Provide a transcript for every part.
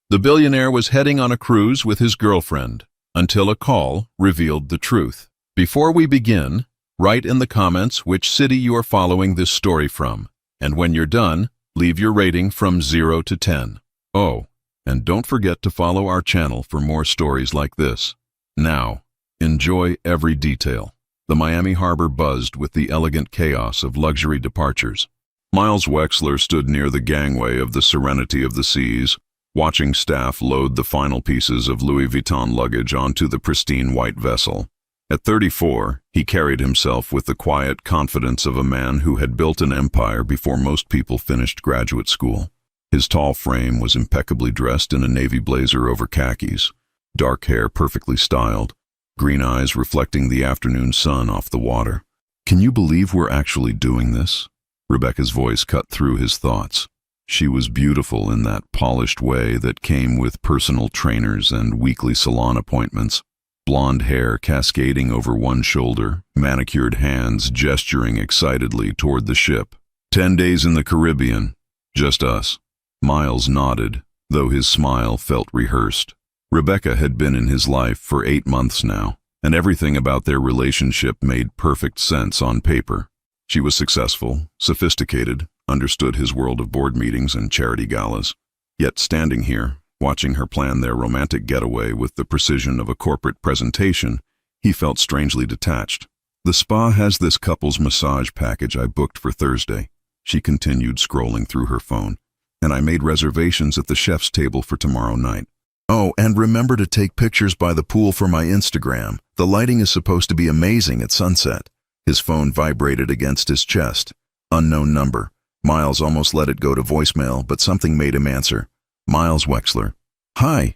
The billionaire was heading on a cruise with his girlfriend until a call revealed the truth. Before we begin, write in the comments which city you are following this story from, and when you're done, leave your rating from 0 to 10. Oh, and don't forget to follow our channel for more stories like this. Now, enjoy every detail. The Miami harbor buzzed with the elegant chaos of luxury departures. Miles Wexler stood near the gangway of the Serenity of the Seas, watching staff load the final pieces of Louis Vuitton luggage onto the pristine white vessel. At 34, he carried himself with the quiet confidence of a man who had built an empire before most people finished graduate school. His tall frame was impeccably dressed in a navy blazer over khakis, dark hair perfectly styled, green eyes reflecting the afternoon sun off the water. "Can you believe we're actually doing this?" Rebecca's voice cut through his thoughts. She was beautiful in that polished way that came with personal trainers and weekly salon appointments. Blonde hair cascading over one shoulder, manicured hands gesturing excitedly toward the ship. 10 days in the Caribbean. Just us. Miles nodded, though his smile felt rehearsed. Rebecca had been in his life for 8 months now, and everything about their relationship made perfect sense on paper. She was successful, sophisticated, understood his world of board meetings and charity galas. Yet standing here, watching her plan their romantic getaway with the precision of a corporate presentation, he felt strangely detached. "The spa has this couple's massage package I booked for Thursday," she continued, scrolling through her phone, "and I made reservations at the chef's table for tomorrow night. Oh, and remember to take pictures by the pool for my Instagram. The lighting is supposed to be amazing at sunset." His phone vibrated against his chest. Unknown number. Miles almost let it go to voicemail, but something made him answer. Miles Wexler. "Hi,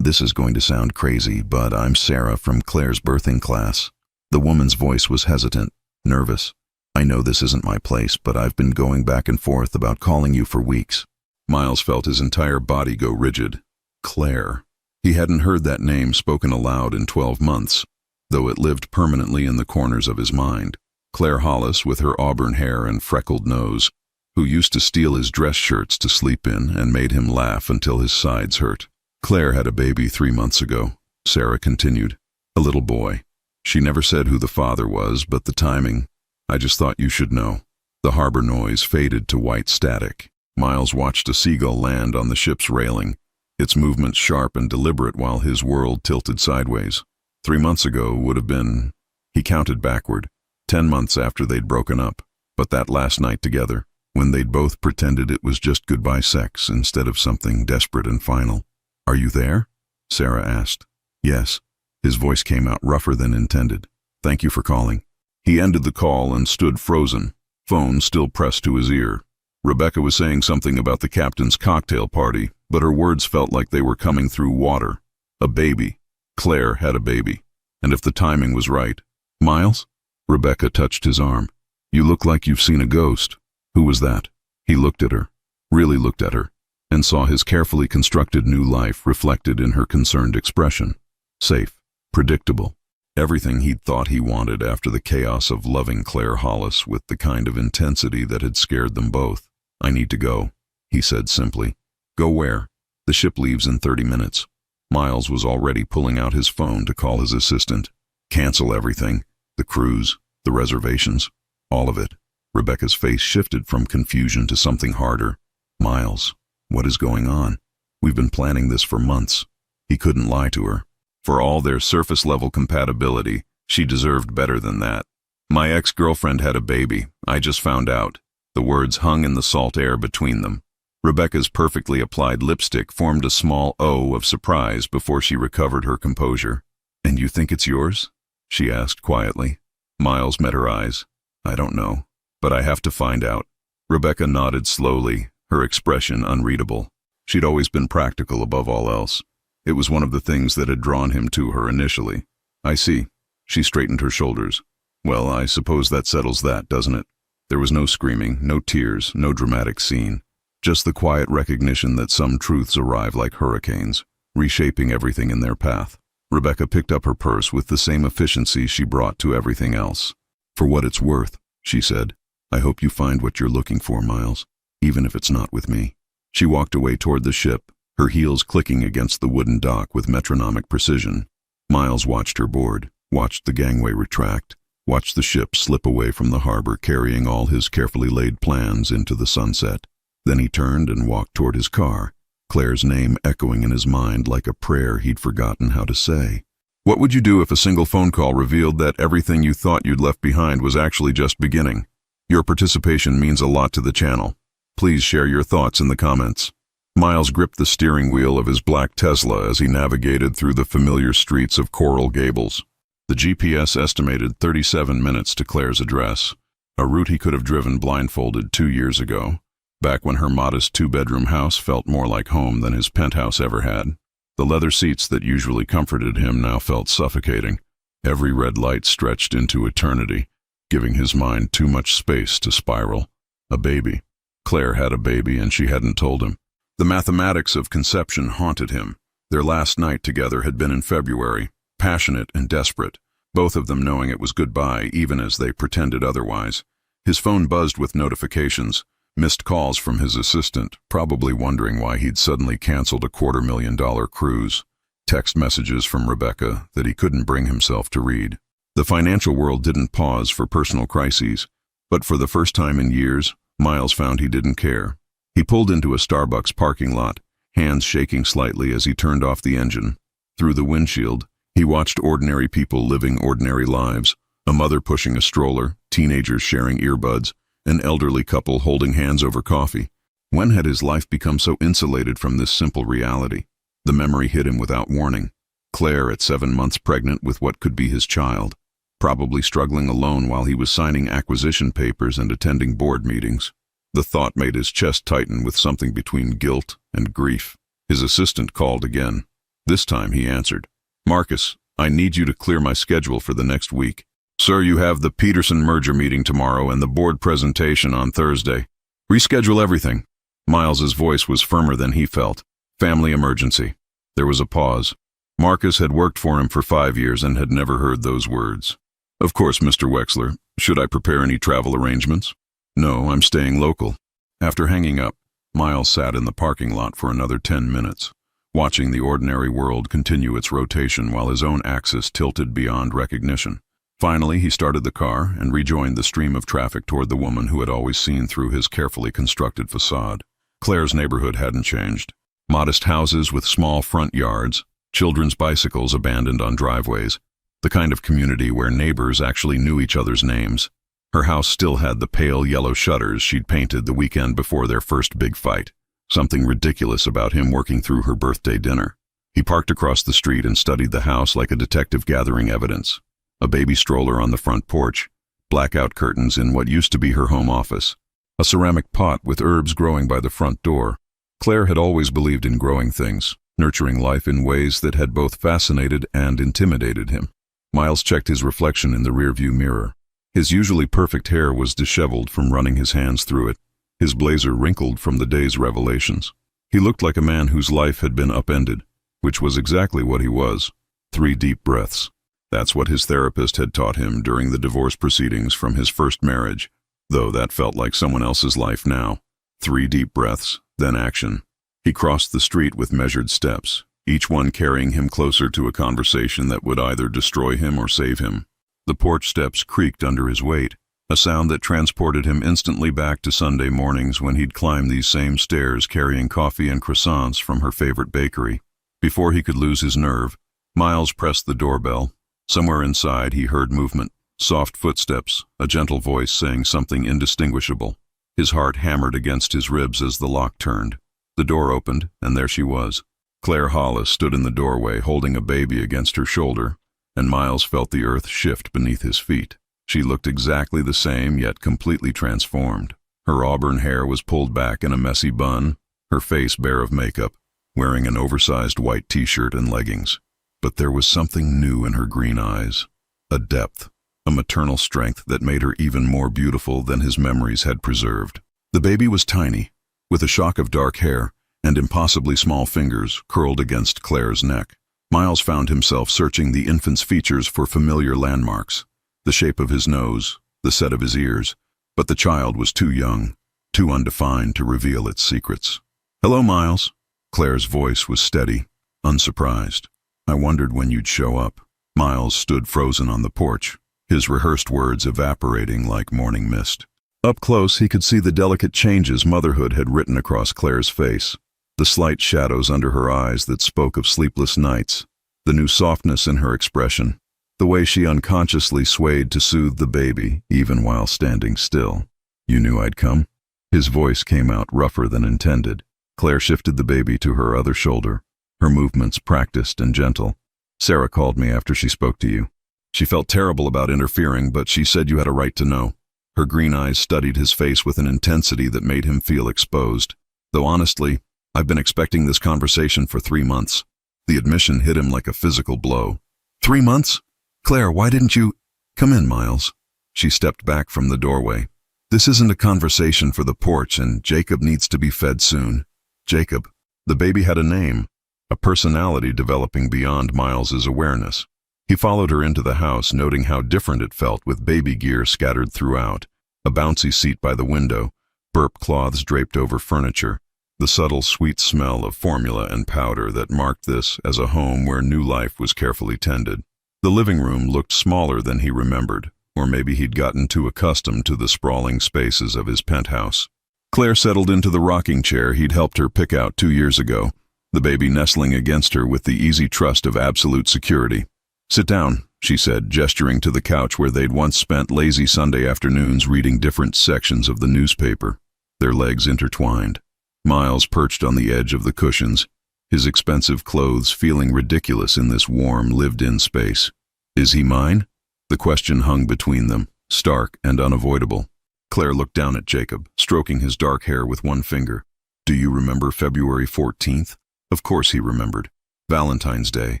this is going to sound crazy, but I'm Sarah from Claire's birthing class." The woman's voice was hesitant, nervous. "I know this isn't my place, but I've been going back and forth about calling you for weeks." Miles felt his entire body go rigid. Claire. He hadn't heard that name spoken aloud in 12 months, though it lived permanently in the corners of his mind. Claire Hollis, with her auburn hair and freckled nose, who used to steal his dress shirts to sleep in and made him laugh until his sides hurt. "Claire had a baby 3 months ago," Sarah continued. "A little boy. She never said who the father was, but the timing, I just thought you should know." The harbor noise faded to white static. Miles watched a seagull land on the ship's railing, its movements sharp and deliberate while his world tilted sideways. 3 months ago would have been, he counted backward, 10 months after they'd broken up. But that last night together, when they'd both pretended it was just goodbye sex instead of something desperate and final. "Are you there?" Sarah asked. "Yes." His voice came out rougher than intended. "Thank you for calling." He ended the call and stood frozen, phone still pressed to his ear. Rebecca was saying something about the captain's cocktail party, but her words felt like they were coming through water. A baby. Claire had a baby. And if the timing was right. "Miles?" Rebecca touched his arm. "You look like you've seen a ghost." "Who was that?" He looked at her, really looked at her, and saw his carefully constructed new life reflected in her concerned expression. Safe, predictable, everything he'd thought he wanted after the chaos of loving Claire Hollis with the kind of intensity that had scared them both. "I need to go," he said simply. "Go where?" "The ship leaves in 30 minutes. Miles was already pulling out his phone to call his assistant. "Cancel everything. The cruise, the reservations, all of it." Rebecca's face shifted from confusion to something harder. "Miles, what is going on? We've been planning this for months." He couldn't lie to her. For all their surface-level compatibility, she deserved better than that. "My ex-girlfriend had a baby. I just found out." The words hung in the salt air between them. Rebecca's perfectly applied lipstick formed a small O of surprise before she recovered her composure. "And you think it's yours?" she asked quietly. Miles met her eyes. "I don't know, but I have to find out." Rebecca nodded slowly, her expression unreadable. She'd always been practical above all else. It was one of the things that had drawn him to her initially. "I see." She straightened her shoulders. "Well, I suppose that settles that, doesn't it?" There was no screaming, no tears, no dramatic scene. Just the quiet recognition that some truths arrive like hurricanes, reshaping everything in their path. Rebecca picked up her purse with the same efficiency she brought to everything else. "For what it's worth," she said, "I hope you find what you're looking for, Miles, even if it's not with me." She walked away toward the ship, her heels clicking against the wooden dock with metronomic precision. Miles watched her board, watched the gangway retract, watched the ship slip away from the harbor carrying all his carefully laid plans into the sunset. Then he turned and walked toward his car, Claire's name echoing in his mind like a prayer he'd forgotten how to say. What would you do if a single phone call revealed that everything you thought you'd left behind was actually just beginning? Your participation means a lot to the channel. Please share your thoughts in the comments. Miles gripped the steering wheel of his black Tesla as he navigated through the familiar streets of Coral Gables. The GPS estimated 37 minutes to Claire's address, a route he could have driven blindfolded 2 years ago, back when her modest two-bedroom house felt more like home than his penthouse ever had. The leather seats that usually comforted him now felt suffocating. Every red light stretched into eternity, giving his mind too much space to spiral. A baby. Claire had a baby and she hadn't told him. The mathematics of conception haunted him. Their last night together had been in February, passionate and desperate, both of them knowing it was goodbye even as they pretended otherwise. His phone buzzed with notifications, missed calls from his assistant, probably wondering why he'd suddenly canceled a $250,000 cruise, text messages from Rebecca that he couldn't bring himself to read. The financial world didn't pause for personal crises, but for the first time in years, Miles found he didn't care. He pulled into a Starbucks parking lot, hands shaking slightly as he turned off the engine. Through the windshield, he watched ordinary people living ordinary lives, a mother pushing a stroller, teenagers sharing earbuds, an elderly couple holding hands over coffee. When had his life become so insulated from this simple reality? The memory hit him without warning. Claire at 7 months pregnant with what could be his child, probably struggling alone while he was signing acquisition papers and attending board meetings. The thought made his chest tighten with something between guilt and grief. His assistant called again. This time he answered. "Marcus, I need you to clear my schedule for the next week." "Sir, you have the Peterson merger meeting tomorrow and the board presentation on Thursday. Reschedule everything." Miles's voice was firmer than he felt. "Family emergency." There was a pause. Marcus had worked for him for 5 years and had never heard those words. "Of course, Mr. Wexler. Should I prepare any travel arrangements?" "No, I'm staying local." After hanging up, Miles sat in the parking lot for another 10 minutes, watching the ordinary world continue its rotation while his own axis tilted beyond recognition. Finally, he started the car and rejoined the stream of traffic toward the woman who had always seen through his carefully constructed facade. Claire's neighborhood hadn't changed. Modest houses with small front yards, children's bicycles abandoned on driveways, the kind of community where neighbors actually knew each other's names. Her house still had the pale yellow shutters she'd painted the weekend before their first big fight. Something ridiculous about him working through her birthday dinner. He parked across the street and studied the house like a detective gathering evidence. A baby stroller on the front porch, blackout curtains in what used to be her home office, a ceramic pot with herbs growing by the front door. Claire had always believed in growing things, nurturing life in ways that had both fascinated and intimidated him. Miles checked his reflection in the rearview mirror. His usually perfect hair was disheveled from running his hands through it, his blazer wrinkled from the day's revelations. He looked like a man whose life had been upended, which was exactly what he was. 3 deep breaths. That's what his therapist had taught him during the divorce proceedings from his first marriage, though that felt like someone else's life now. 3 deep breaths, then action. He crossed the street with measured steps, each one carrying him closer to a conversation that would either destroy him or save him. The porch steps creaked under his weight, a sound that transported him instantly back to Sunday mornings when he'd climb these same stairs carrying coffee and croissants from her favorite bakery. Before he could lose his nerve, Miles pressed the doorbell. Somewhere inside he heard movement, soft footsteps, a gentle voice saying something indistinguishable. His heart hammered against his ribs as the lock turned. The door opened, and there she was. Claire Hollis stood in the doorway holding a baby against her shoulder, and Miles felt the earth shift beneath his feet. She looked exactly the same, yet completely transformed. Her auburn hair was pulled back in a messy bun, her face bare of makeup, wearing an oversized white t-shirt and leggings. But there was something new in her green eyes, a depth, a maternal strength that made her even more beautiful than his memories had preserved. The baby was tiny, with a shock of dark hair and impossibly small fingers curled against Claire's neck. Miles found himself searching the infant's features for familiar landmarks, the shape of his nose, the set of his ears, but the child was too young, too undefined to reveal its secrets. "Hello, Miles." Claire's voice was steady, unsurprised. I wondered when you'd show up. Miles stood frozen on the porch, his rehearsed words evaporating like morning mist. Up close, he could see the delicate changes motherhood had written across Claire's face, the slight shadows under her eyes that spoke of sleepless nights, the new softness in her expression, the way she unconsciously swayed to soothe the baby, even while standing still. You knew I'd come? His voice came out rougher than intended. Claire shifted the baby to her other shoulder, her movements practiced and gentle. Sarah called me after she spoke to you. She felt terrible about interfering, but she said you had a right to know. Her green eyes studied his face with an intensity that made him feel exposed. Though honestly, I've been expecting this conversation for 3 months. The admission hit him like a physical blow. 3 months? Claire, why didn't you— Come in, Miles. She stepped back from the doorway. This isn't a conversation for the porch, and Jacob needs to be fed soon. Jacob. The baby had a name, a personality developing beyond Miles's awareness. He followed her into the house, noting how different it felt with baby gear scattered throughout, a bouncy seat by the window, burp cloths draped over furniture, the subtle sweet smell of formula and powder that marked this as a home where new life was carefully tended. The living room looked smaller than he remembered, or maybe he'd gotten too accustomed to the sprawling spaces of his penthouse. Claire settled into the rocking chair he'd helped her pick out 2 years ago, the baby nestling against her with the easy trust of absolute security. Sit down, she said, gesturing to the couch where they'd once spent lazy Sunday afternoons reading different sections of the newspaper, their legs intertwined. Miles perched on the edge of the cushions, his expensive clothes feeling ridiculous in this warm, lived-in space. Is he mine? The question hung between them, stark and unavoidable. Claire looked down at Jacob, stroking his dark hair with one finger. Do you remember February 14th? Of course he remembered. Valentine's Day.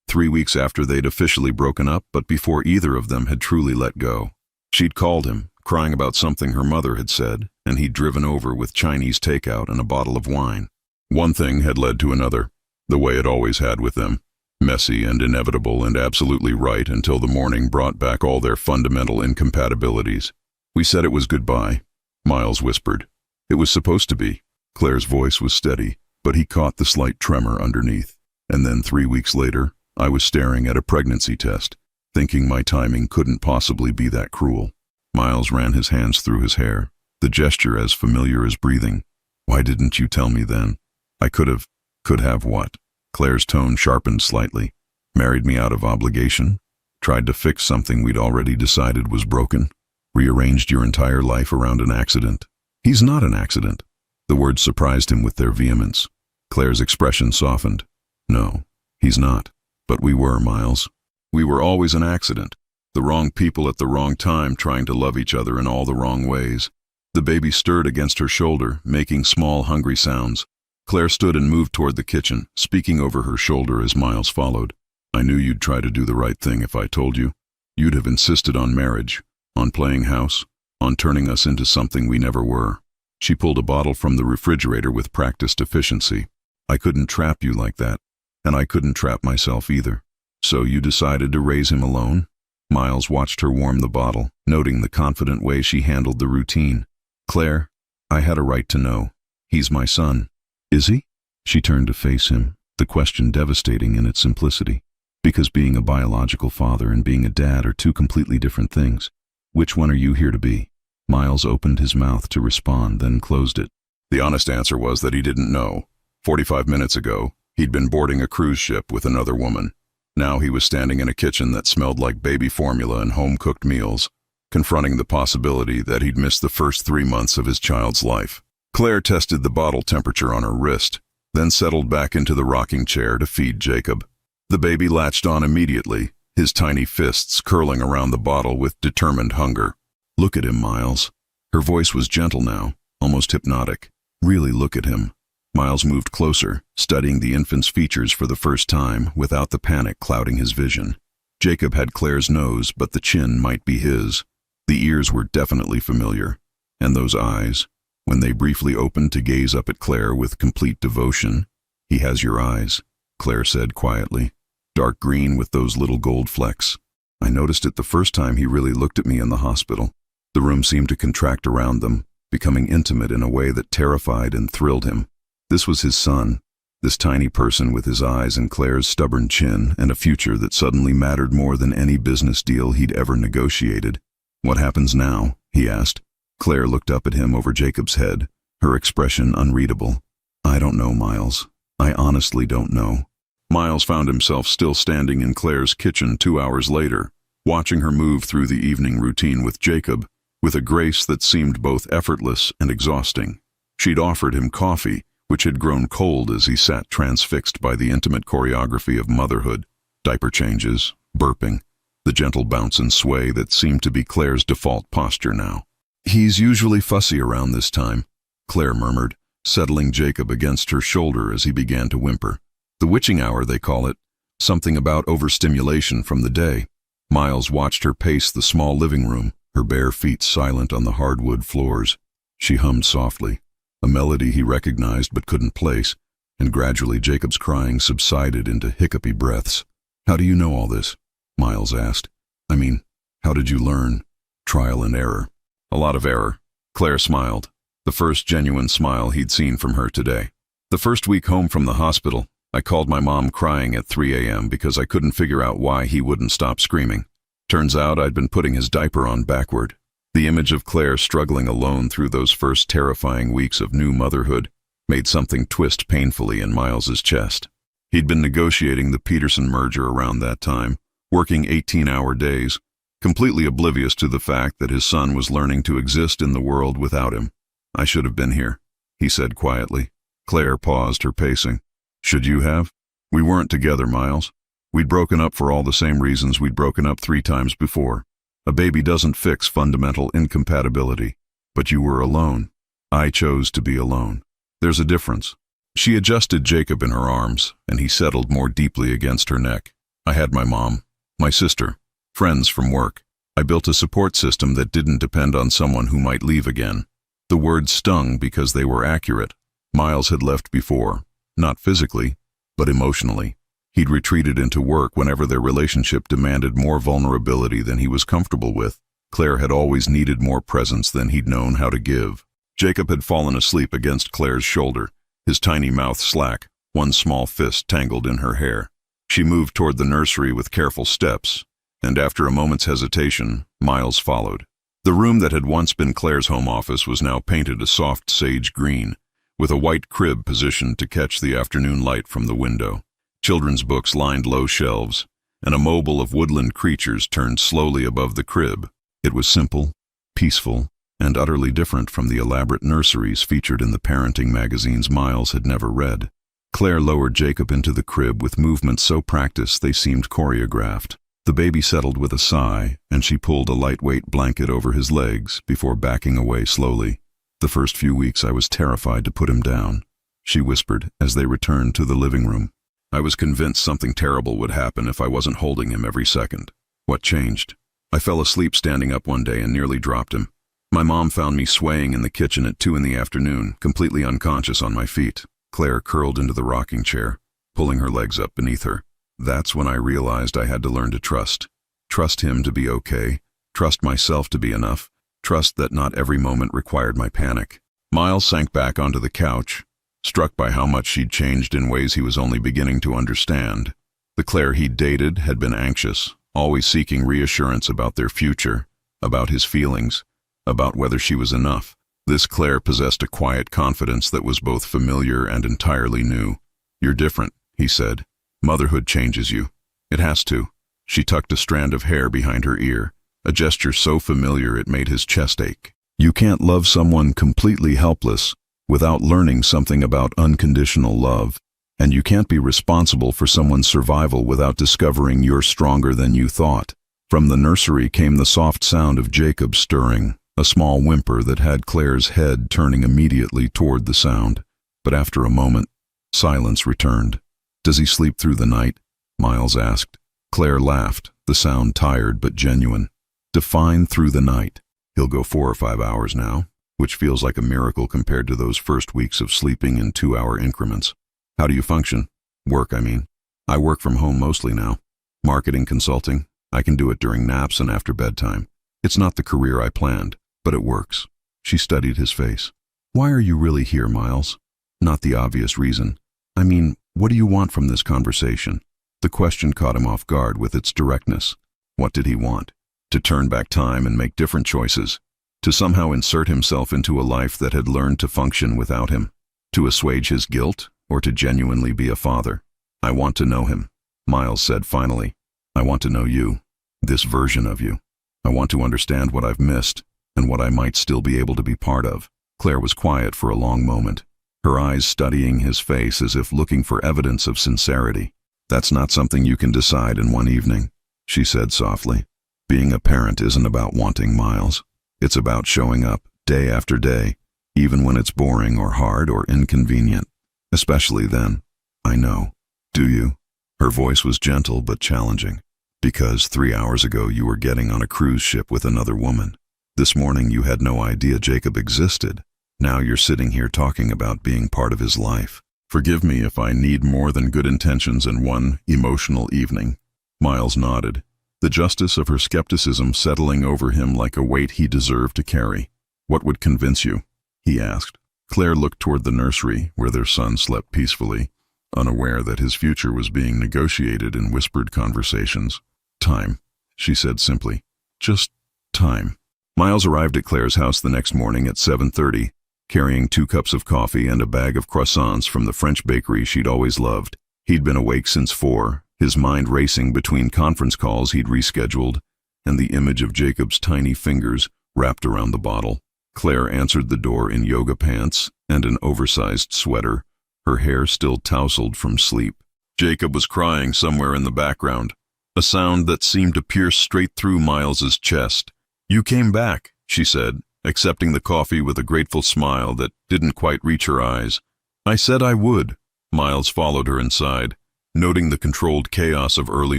3 weeks after they'd officially broken up, but before either of them had truly let go. She'd called him, crying about something her mother had said, and he'd driven over with Chinese takeout and a bottle of wine. One thing had led to another, the way it always had with them. Messy and inevitable and absolutely right until the morning brought back all their fundamental incompatibilities. We said it was goodbye, Miles whispered. It was supposed to be. Claire's voice was steady, but he caught the slight tremor underneath. And then 3 weeks later, I was staring at a pregnancy test, thinking my timing couldn't possibly be that cruel. Miles ran his hands through his hair, the gesture as familiar as breathing. Why didn't you tell me then? I could have. Could have what? Claire's tone sharpened slightly. Married me out of obligation? Tried to fix something we'd already decided was broken? Rearranged your entire life around an accident? He's not an accident. The words surprised him with their vehemence. Claire's expression softened. No, he's not. But we were, Miles. We were always an accident. The wrong people at the wrong time trying to love each other in all the wrong ways. The baby stirred against her shoulder, making small, hungry sounds. Claire stood and moved toward the kitchen, speaking over her shoulder as Miles followed. I knew you'd try to do the right thing if I told you. You'd have insisted on marriage, on playing house, on turning us into something we never were. She pulled a bottle from the refrigerator with practiced efficiency. I couldn't trap you like that. And I couldn't trap myself either. So you decided to raise him alone? Miles watched her warm the bottle, noting the confident way she handled the routine. Claire, I had a right to know. He's my son. Is he? She turned to face him, the question devastating in its simplicity. Because being a biological father and being a dad are two completely different things. Which one are you here to be? Miles opened his mouth to respond, then closed it. The honest answer was that he didn't know. 45 minutes ago, he'd been boarding a cruise ship with another woman. Now he was standing in a kitchen that smelled like baby formula and home-cooked meals, confronting the possibility that he'd missed the first 3 months of his child's life. Claire tested the bottle temperature on her wrist, then settled back into the rocking chair to feed Jacob. The baby latched on immediately, his tiny fists curling around the bottle with determined hunger. Look at him, Miles. Her voice was gentle now, almost hypnotic. Really look at him. Miles moved closer, studying the infant's features for the first time without the panic clouding his vision. Jacob had Claire's nose, but the chin might be his. The ears were definitely familiar. And those eyes, when they briefly opened to gaze up at Claire with complete devotion. He has your eyes, Claire said quietly. Dark green with those little gold flecks. I noticed it the first time he really looked at me in the hospital. The room seemed to contract around them, becoming intimate in a way that terrified and thrilled him. This was his son, This tiny person with his eyes and Claire's stubborn chin and a future that suddenly mattered more than any business deal he'd ever negotiated. "What happens now?" he asked. Claire looked up at him over Jacob's head, her expression unreadable. "I don't know, Miles. I honestly don't know." Miles found himself still standing in Claire's kitchen 2 hours later, watching her move through the evening routine with Jacob, with a grace that seemed both effortless and exhausting. She'd offered him coffee, which had grown cold as he sat transfixed by the intimate choreography of motherhood, diaper changes, burping, the gentle bounce and sway that seemed to be Claire's default posture now. "He's usually fussy around this time," Claire murmured, settling Jacob against her shoulder as he began to whimper. "The witching hour, they call it. Something about overstimulation from the day." Miles watched her pace the small living room, her bare feet silent on the hardwood floors. She hummed softly, a melody he recognized but couldn't place, and gradually Jacob's crying subsided into hiccupy breaths. "How do you know all this?" Miles asked. "I mean, how did you learn?" "Trial and error." "A lot of error." Claire smiled, the first genuine smile he'd seen from her today. "The first week home from the hospital, I called my mom crying at 3 a.m. because I couldn't figure out why he wouldn't stop screaming. Turns out I'd been putting his diaper on backward." The image of Claire struggling alone through those first terrifying weeks of new motherhood made something twist painfully in Miles's chest. He'd been negotiating the Peterson merger around that time, working 18-hour days, completely oblivious to the fact that his son was learning to exist in the world without him. "I should have been here," he said quietly. Claire paused her pacing. "Should you have?" "We weren't together, Miles. We'd broken up for all the same reasons we'd broken up 3 times before. A baby doesn't fix fundamental incompatibility. But you were alone. I chose to be alone. There's a difference." She adjusted Jacob in her arms, and he settled more deeply against her neck. "I had my mom, my sister, friends from work. I built a support system that didn't depend on someone who might leave again." The words stung because they were accurate. Miles had left before, not physically, but emotionally. He'd retreated into work whenever their relationship demanded more vulnerability than he was comfortable with. Claire had always needed more presence than he'd known how to give. Jacob had fallen asleep against Claire's shoulder, his tiny mouth slack, one small fist tangled in her hair. She moved toward the nursery with careful steps, and after a moment's hesitation, Miles followed. The room that had once been Claire's home office was now painted a soft sage green, with a white crib positioned to catch the afternoon light from the window. Children's books lined low shelves, and a mobile of woodland creatures turned slowly above the crib. It was simple, peaceful, and utterly different from the elaborate nurseries featured in the parenting magazines Miles had never read. Claire lowered Jacob into the crib with movements so practiced they seemed choreographed. The baby settled with a sigh, and she pulled a lightweight blanket over his legs before backing away slowly. "The first few weeks I was terrified to put him down," she whispered as they returned to the living room. "I was convinced something terrible would happen if I wasn't holding him every second." "What changed?" "I fell asleep standing up one day and nearly dropped him. My mom found me swaying in the kitchen at 2 in the afternoon, completely unconscious on my feet." Claire curled into the rocking chair, pulling her legs up beneath her. "That's when I realized I had to learn to trust. Trust him to be okay, trust myself to be enough, trust that not every moment required my panic." Miles sank back onto the couch, struck by how much she'd changed in ways he was only beginning to understand. The Claire he'd dated had been anxious, always seeking reassurance about their future, about his feelings, about whether she was enough. This Claire possessed a quiet confidence that was both familiar and entirely new. "You're different," he said. "Motherhood changes you. It has to." She tucked a strand of hair behind her ear, a gesture so familiar it made his chest ache. "You can't love someone completely helpless without learning something about unconditional love, and you can't be responsible for someone's survival without discovering you're stronger than you thought." From the nursery came the soft sound of Jacob stirring, a small whimper that had Claire's head turning immediately toward the sound. But after a moment, silence returned. "Does he sleep through the night?" Miles asked. Claire laughed, the sound tired but genuine. "Define through the night." "He'll go 4 or 5 hours now, which feels like a miracle compared to those first weeks of sleeping in 2-hour increments." "How do you function?" "Work, I mean." "I work from home mostly now. Marketing consulting. I can do it during naps and after bedtime. It's not the career I planned, but it works." She studied his face. "Why are you really here, Miles?" "Not the obvious reason. I mean, what do you want from this conversation? The question caught him off guard with its directness. What did he want? To turn back time and make different choices? To somehow insert himself into a life that had learned to function without him? To assuage his guilt, or to genuinely be a father? I want to know him, Miles said finally. I want to know you, this version of you. I want to understand what I've missed, and what I might still be able to be part of. Claire was quiet for a long moment, her eyes studying his face as if looking for evidence of sincerity. That's not something you can decide in one evening, she said softly. Being a parent isn't about wanting, Miles. It's about showing up, day after day, even when it's boring or hard or inconvenient. Especially then. I know. Do you? Her voice was gentle but challenging. Because 3 hours ago you were getting on a cruise ship with another woman. This morning you had no idea Jacob existed. Now you're sitting here talking about being part of his life. Forgive me if I need more than good intentions in one emotional evening. Miles nodded, the justice of her skepticism settling over him like a weight he deserved to carry. What would convince you? He asked. Claire looked toward the nursery, where their son slept peacefully, unaware that his future was being negotiated in whispered conversations. Time, she said simply. Just time. Miles arrived at Claire's house the next morning at 7:30, carrying 2 cups of coffee and a bag of croissants from the French bakery she'd always loved. He'd been awake since 4, his mind racing between conference calls he'd rescheduled and the image of Jacob's tiny fingers wrapped around the bottle. Claire answered the door in yoga pants and an oversized sweater, her hair still tousled from sleep. Jacob was crying somewhere in the background, a sound that seemed to pierce straight through Miles's chest. You came back, she said, accepting the coffee with a grateful smile that didn't quite reach her eyes. I said I would. Miles followed her inside, noting the controlled chaos of early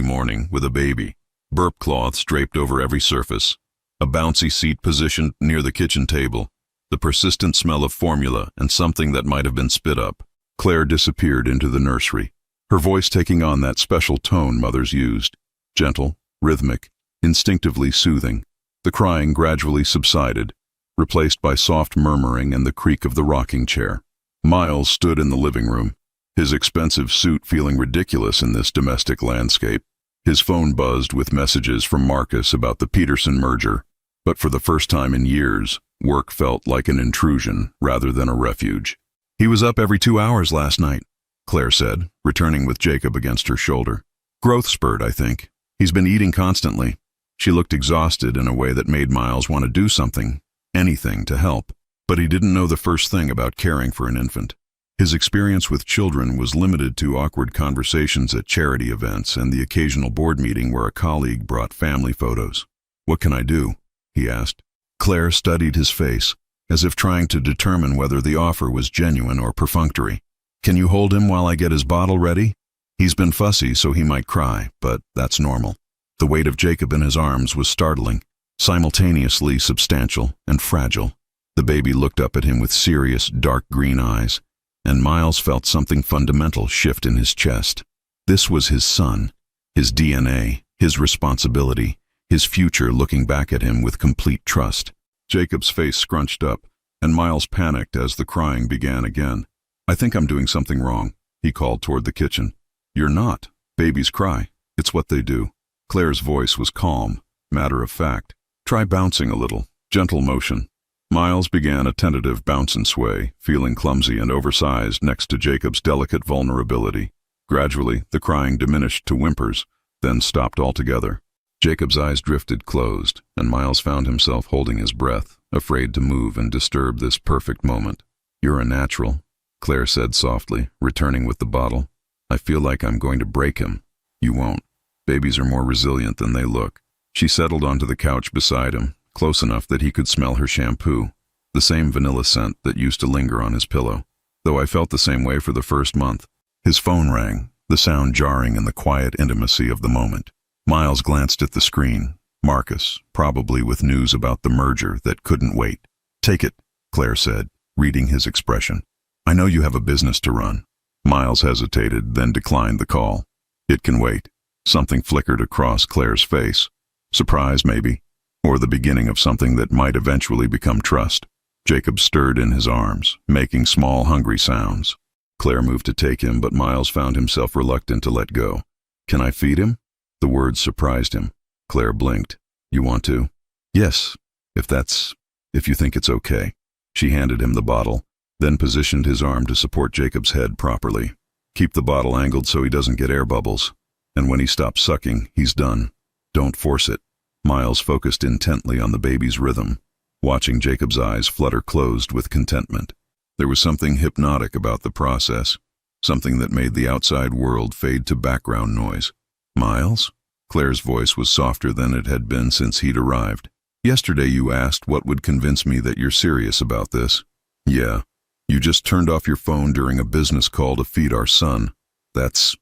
morning with a baby, burp cloths draped over every surface, a bouncy seat positioned near the kitchen table, the persistent smell of formula and something that might have been spit up. Claire disappeared into the nursery, her voice taking on that special tone mothers used, gentle, rhythmic, instinctively soothing. The crying gradually subsided, replaced by soft murmuring and the creak of the rocking chair. Miles stood in the living room, his expensive suit feeling ridiculous in this domestic landscape. His phone buzzed with messages from Marcus about the Peterson merger, but for the first time in years, work felt like an intrusion rather than a refuge. He was up every 2 hours last night, Claire said, returning with Jacob against her shoulder. Growth spurt, I think. He's been eating constantly. She looked exhausted in a way that made Miles want to do something, anything to help. But he didn't know the first thing about caring for an infant. His experience with children was limited to awkward conversations at charity events and the occasional board meeting where a colleague brought family photos. What can I do? He asked. Claire studied his face, as if trying to determine whether the offer was genuine or perfunctory. Can you hold him while I get his bottle ready? He's been fussy, so he might cry, but that's normal. The weight of Jacob in his arms was startling, simultaneously substantial and fragile. The baby looked up at him with serious, dark green eyes, and Miles felt something fundamental shift in his chest. This was his son, his DNA, his responsibility, his future looking back at him with complete trust. Jacob's face scrunched up, and Miles panicked as the crying began again. I think I'm doing something wrong, he called toward the kitchen. You're not. Babies cry. It's what they do. Claire's voice was calm, matter of fact. Try bouncing a little. Gentle motion. Miles began a tentative bounce and sway, feeling clumsy and oversized next to Jacob's delicate vulnerability. Gradually, the crying diminished to whimpers, then stopped altogether. Jacob's eyes drifted closed, and Miles found himself holding his breath, afraid to move and disturb this perfect moment. You're a natural, Claire said softly, returning with the bottle. I feel like I'm going to break him. You won't. Babies are more resilient than they look. She settled onto the couch beside him, close enough that he could smell her shampoo, the same vanilla scent that used to linger on his pillow, though I felt the same way for the first month. His phone rang, the sound jarring in the quiet intimacy of the moment. Miles glanced at the screen. Marcus, probably with news about the merger that couldn't wait. Take it, Claire said, reading his expression. I know you have a business to run. Miles hesitated, then declined the call. It can wait. Something flickered across Claire's face. Surprise, maybe, or the beginning of something that might eventually become trust. Jacob stirred in his arms, making small, hungry sounds. Claire moved to take him, but Miles found himself reluctant to let go. "Can I feed him?" The words surprised him. Claire blinked. "You want to?" "Yes, if you think it's okay." She handed him the bottle, then positioned his arm to support Jacob's head properly. "Keep the bottle angled so he doesn't get air bubbles. And when he stops sucking, he's done. Don't force it." Miles focused intently on the baby's rhythm, watching Jacob's eyes flutter closed with contentment. There was something hypnotic about the process, something that made the outside world fade to background noise. "Miles?" Claire's voice was softer than it had been since he'd arrived. "Yesterday you asked what would convince me that you're serious about this." "Yeah. You just turned off your phone during a business call to feed our son. That's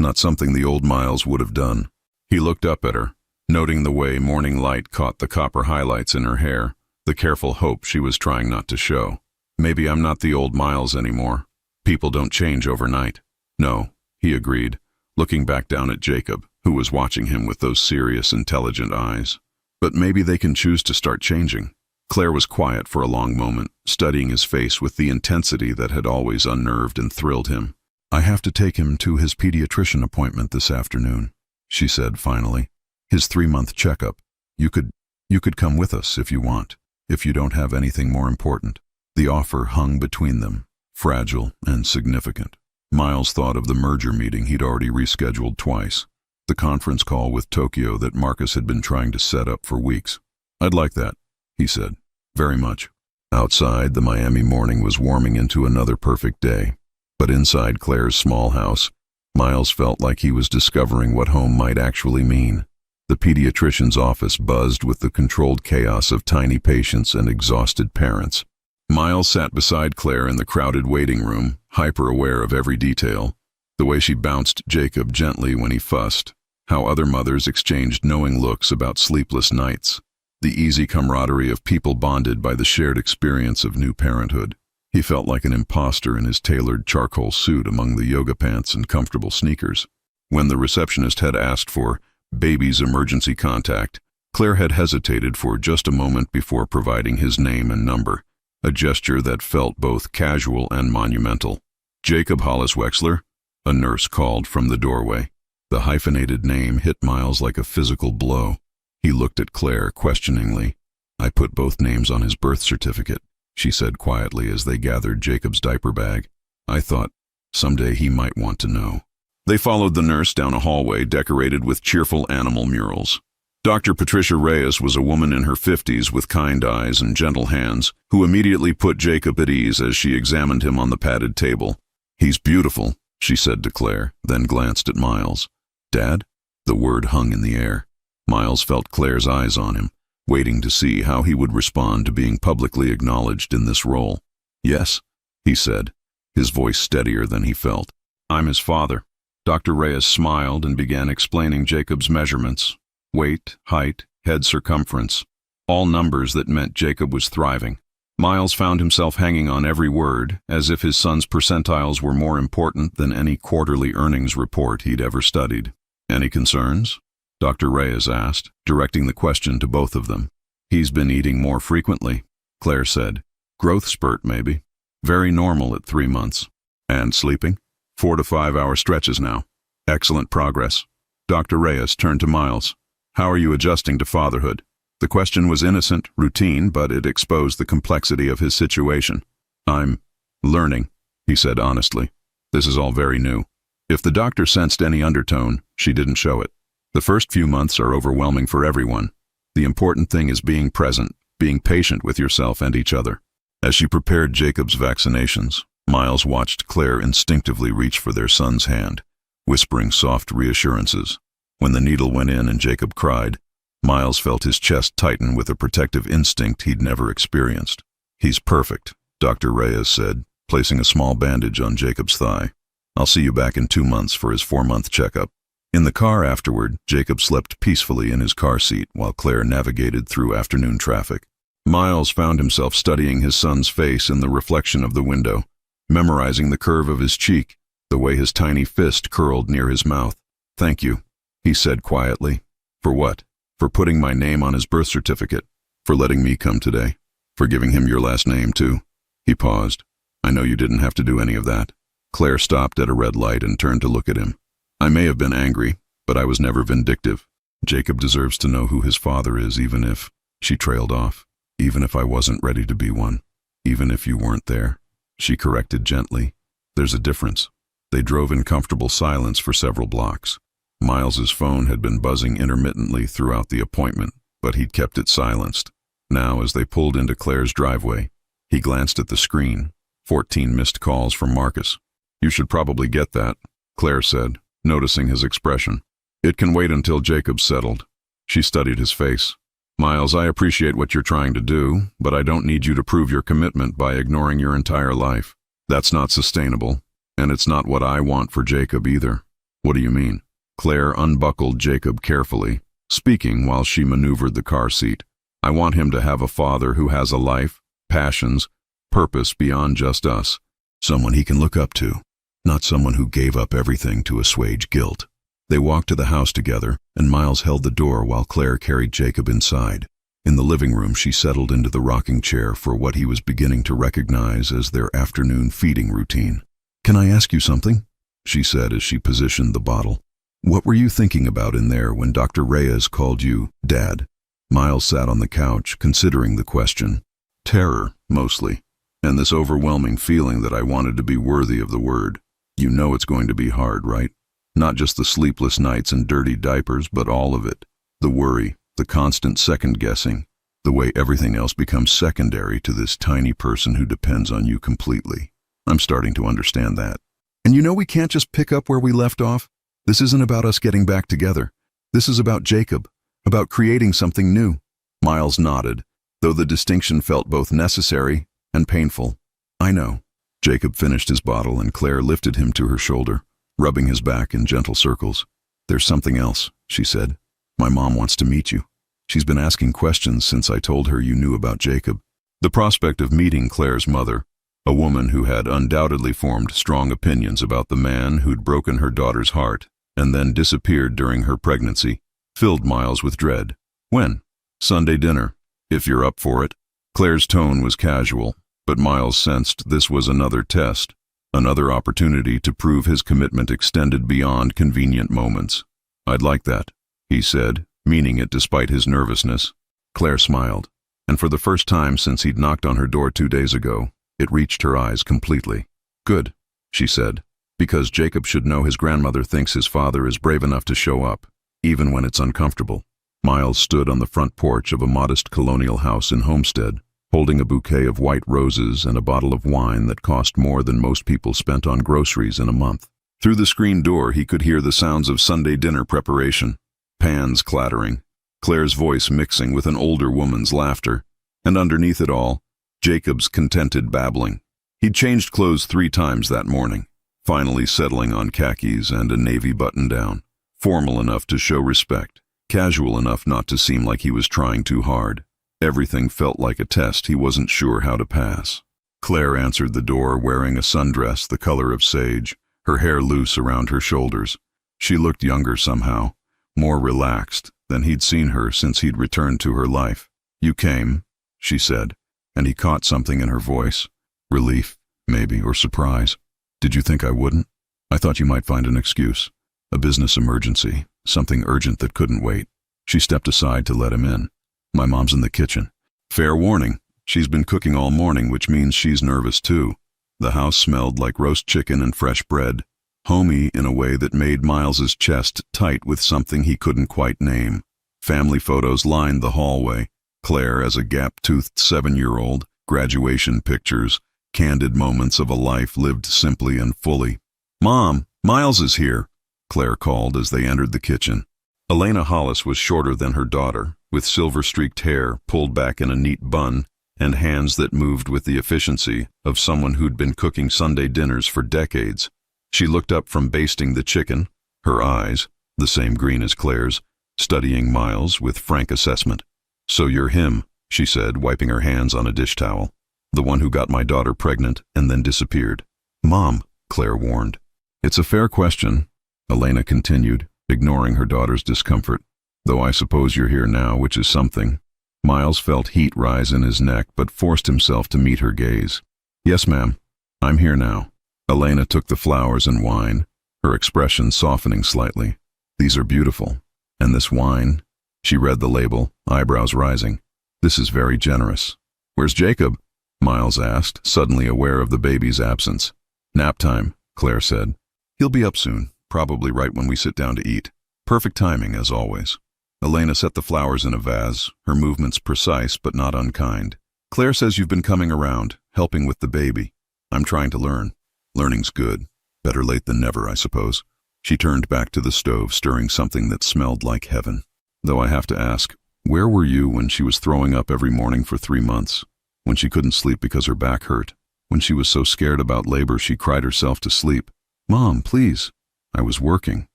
not something the old Miles would have done." He looked up at her, noting the way morning light caught the copper highlights in her hair, the careful hope she was trying not to show. "Maybe I'm not the old Miles anymore. People don't change overnight." "No," he agreed, looking back down at Jacob, who was watching him with those serious, intelligent eyes. "But maybe they can choose to start changing." Claire was quiet for a long moment, studying his face with the intensity that had always unnerved and thrilled him. "I have to take him to his pediatrician appointment this afternoon," she said finally. "His 3-month checkup. You could come with us if you want, if you don't have anything more important." The offer hung between them, fragile and significant. Miles thought of the merger meeting he'd already rescheduled twice, the conference call with Tokyo that Marcus had been trying to set up for weeks. "I'd like that," he said. "Very much." Outside, the Miami morning was warming into another perfect day. But inside Claire's small house, Miles felt like he was discovering what home might actually mean. The pediatrician's office buzzed with the controlled chaos of tiny patients and exhausted parents. Miles sat beside Claire in the crowded waiting room, hyper-aware of every detail. The way she bounced Jacob gently when he fussed, how other mothers exchanged knowing looks about sleepless nights, the easy camaraderie of people bonded by the shared experience of new parenthood. He felt like an imposter in his tailored charcoal suit among the yoga pants and comfortable sneakers. When the receptionist had asked for baby's emergency contact, Claire had hesitated for just a moment before providing his name and number, a gesture that felt both casual and monumental. "Jacob Hollis Wexler," a nurse called from the doorway. The hyphenated name hit Miles like a physical blow. He looked at Claire questioningly. "I put both names on his birth certificate," she said quietly as they gathered Jacob's diaper bag. "I thought someday he might want to know." They followed the nurse down a hallway decorated with cheerful animal murals. Dr. Patricia Reyes was a woman in her 50s with kind eyes and gentle hands, who immediately put Jacob at ease as she examined him on the padded table. "He's beautiful," she said to Claire, then glanced at Miles. "Dad?" The word hung in the air. Miles felt Claire's eyes on him, waiting to see how he would respond to being publicly acknowledged in this role. "Yes," he said, his voice steadier than he felt. "I'm his father." Dr. Reyes smiled and began explaining Jacob's measurements. Weight, height, head circumference, all numbers that meant Jacob was thriving. Miles found himself hanging on every word, as if his son's percentiles were more important than any quarterly earnings report he'd ever studied. "Any concerns?" Dr. Reyes asked, directing the question to both of them. "He's been eating more frequently," Claire said. "Growth spurt, maybe. Very normal at 3 months. And sleeping? 4 to 5 hour stretches now. Excellent progress." Dr. Reyes turned to Miles. "How are you adjusting to fatherhood?" The question was innocent, routine, but it exposed the complexity of his situation. "I'm learning," he said honestly. "This is all very new." If the doctor sensed any undertone, she didn't show it. The first few months are overwhelming for everyone. The important thing is being present, being patient with yourself and each other. As she prepared Jacob's vaccinations, Miles watched Claire instinctively reach for their son's hand, whispering soft reassurances. When the needle went in and Jacob cried, Miles felt his chest tighten with a protective instinct he'd never experienced. "He's perfect," Dr. Reyes said, placing a small bandage on Jacob's thigh. "I'll see you back in 2 months for his 4-month checkup." In the car afterward, Jacob slept peacefully in his car seat while Claire navigated through afternoon traffic. Miles found himself studying his son's face in the reflection of the window, memorizing the curve of his cheek, the way his tiny fist curled near his mouth. "Thank you," he said quietly. "For what?" "For putting my name on his birth certificate. For letting me come today. For giving him your last name, too." He paused. "I know you didn't have to do any of that." Claire stopped at a red light and turned to look at him. I may have been angry, but I was never vindictive. Jacob deserves to know who his father is, even if, she trailed off, even if I wasn't ready to be one, even if you weren't there. She corrected gently. There's a difference. They drove in comfortable silence for several blocks. Miles's phone had been buzzing intermittently throughout the appointment, but he'd kept it silenced. Now, as they pulled into Claire's driveway, he glanced at the screen. 14 missed calls from Marcus. You should probably get that, Claire said, noticing his expression. It can wait until Jacob's settled. She studied his face. Miles, I appreciate what you're trying to do, but I don't need you to prove your commitment by ignoring your entire life. That's not sustainable, and it's not what I want for Jacob either. What do you mean? Claire unbuckled Jacob carefully, speaking while she maneuvered the car seat. I want him to have a father who has a life, passions, purpose beyond just us. Someone he can look up to, not someone who gave up everything to assuage guilt. They walked to the house together, and Miles held the door while Claire carried Jacob inside. In the living room, she settled into the rocking chair for what he was beginning to recognize as their afternoon feeding routine. Can I ask you something? She said as she positioned the bottle. What were you thinking about in there when Dr. Reyes called you Dad? Miles sat on the couch, considering the question. Terror, mostly, and this overwhelming feeling that I wanted to be worthy of the word. You know it's going to be hard, right? Not just the sleepless nights and dirty diapers, but all of it. The worry, the constant second-guessing, the way everything else becomes secondary to this tiny person who depends on you completely. I'm starting to understand that. And you know we can't just pick up where we left off? This isn't about us getting back together. This is about Jacob, about creating something new. Miles nodded, though the distinction felt both necessary and painful. I know. Jacob finished his bottle and Claire lifted him to her shoulder, rubbing his back in gentle circles. There's something else, she said. My mom wants to meet you. She's been asking questions since I told her you knew about Jacob. The prospect of meeting Claire's mother, a woman who had undoubtedly formed strong opinions about the man who'd broken her daughter's heart and then disappeared during her pregnancy, filled Miles with dread. When? Sunday dinner, if you're up for it. Claire's tone was casual, but Miles sensed this was another test, another opportunity to prove his commitment extended beyond convenient moments. I'd like that, he said, meaning it despite his nervousness. Claire smiled, and for the first time since he'd knocked on her door 2 days ago, it reached her eyes completely. Good, she said, because Jacob should know his grandmother thinks his father is brave enough to show up, even when it's uncomfortable. Miles stood on the front porch of a modest colonial house in Homestead, holding a bouquet of white roses and a bottle of wine that cost more than most people spent on groceries in a month. Through the screen door, he could hear the sounds of Sunday dinner preparation, pans clattering, Claire's voice mixing with an older woman's laughter, and underneath it all, Jacob's contented babbling. He'd changed clothes 3 times that morning, finally settling on khakis and a navy button-down, formal enough to show respect, casual enough not to seem like he was trying too hard. Everything felt like a test he wasn't sure how to pass. Claire answered the door wearing a sundress the color of sage, her hair loose around her shoulders. She looked younger somehow, more relaxed than he'd seen her since he'd returned to her life. You came, she said, and he caught something in her voice. Relief, maybe, or surprise. Did you think I wouldn't? I thought you might find an excuse. A business emergency, something urgent that couldn't wait. She stepped aside to let him in. My mom's in the kitchen. Fair warning, she's been cooking all morning, which means she's nervous too. The house smelled like roast chicken and fresh bread, homey in a way that made Miles's chest tight with something he couldn't quite name. Family photos lined the hallway. Claire as a gap-toothed 7-year-old, graduation pictures, candid moments of a life lived simply and fully. Mom, Miles is here, Claire called as they entered the kitchen. Elena Hollis was shorter than her daughter, with silver-streaked hair pulled back in a neat bun and hands that moved with the efficiency of someone who'd been cooking Sunday dinners for decades. She looked up from basting the chicken, her eyes, the same green as Claire's, studying Miles with frank assessment. So you're him, she said, wiping her hands on a dish towel. The one who got my daughter pregnant and then disappeared. Mom, Claire warned. It's a fair question, Elena continued, ignoring her daughter's discomfort. Though I suppose you're here now, which is something. Miles felt heat rise in his neck, but forced himself to meet her gaze. Yes, ma'am. I'm here now. Elena took the flowers and wine, her expression softening slightly. These are beautiful. And this wine? She read the label, eyebrows rising. This is very generous. Where's Jacob? Miles asked, suddenly aware of the baby's absence. Nap time, Claire said. He'll be up soon, probably right when we sit down to eat. Perfect timing, as always. Elena set the flowers in a vase, her movements precise but not unkind. Claire says you've been coming around, helping with the baby. I'm trying to learn. Learning's good. Better late than never, I suppose. She turned back to the stove, stirring something that smelled like heaven. Though I have to ask, where were you when she was throwing up every morning for 3 months? When she couldn't sleep because her back hurt? When she was so scared about labor she cried herself to sleep? Mom, please. I was working,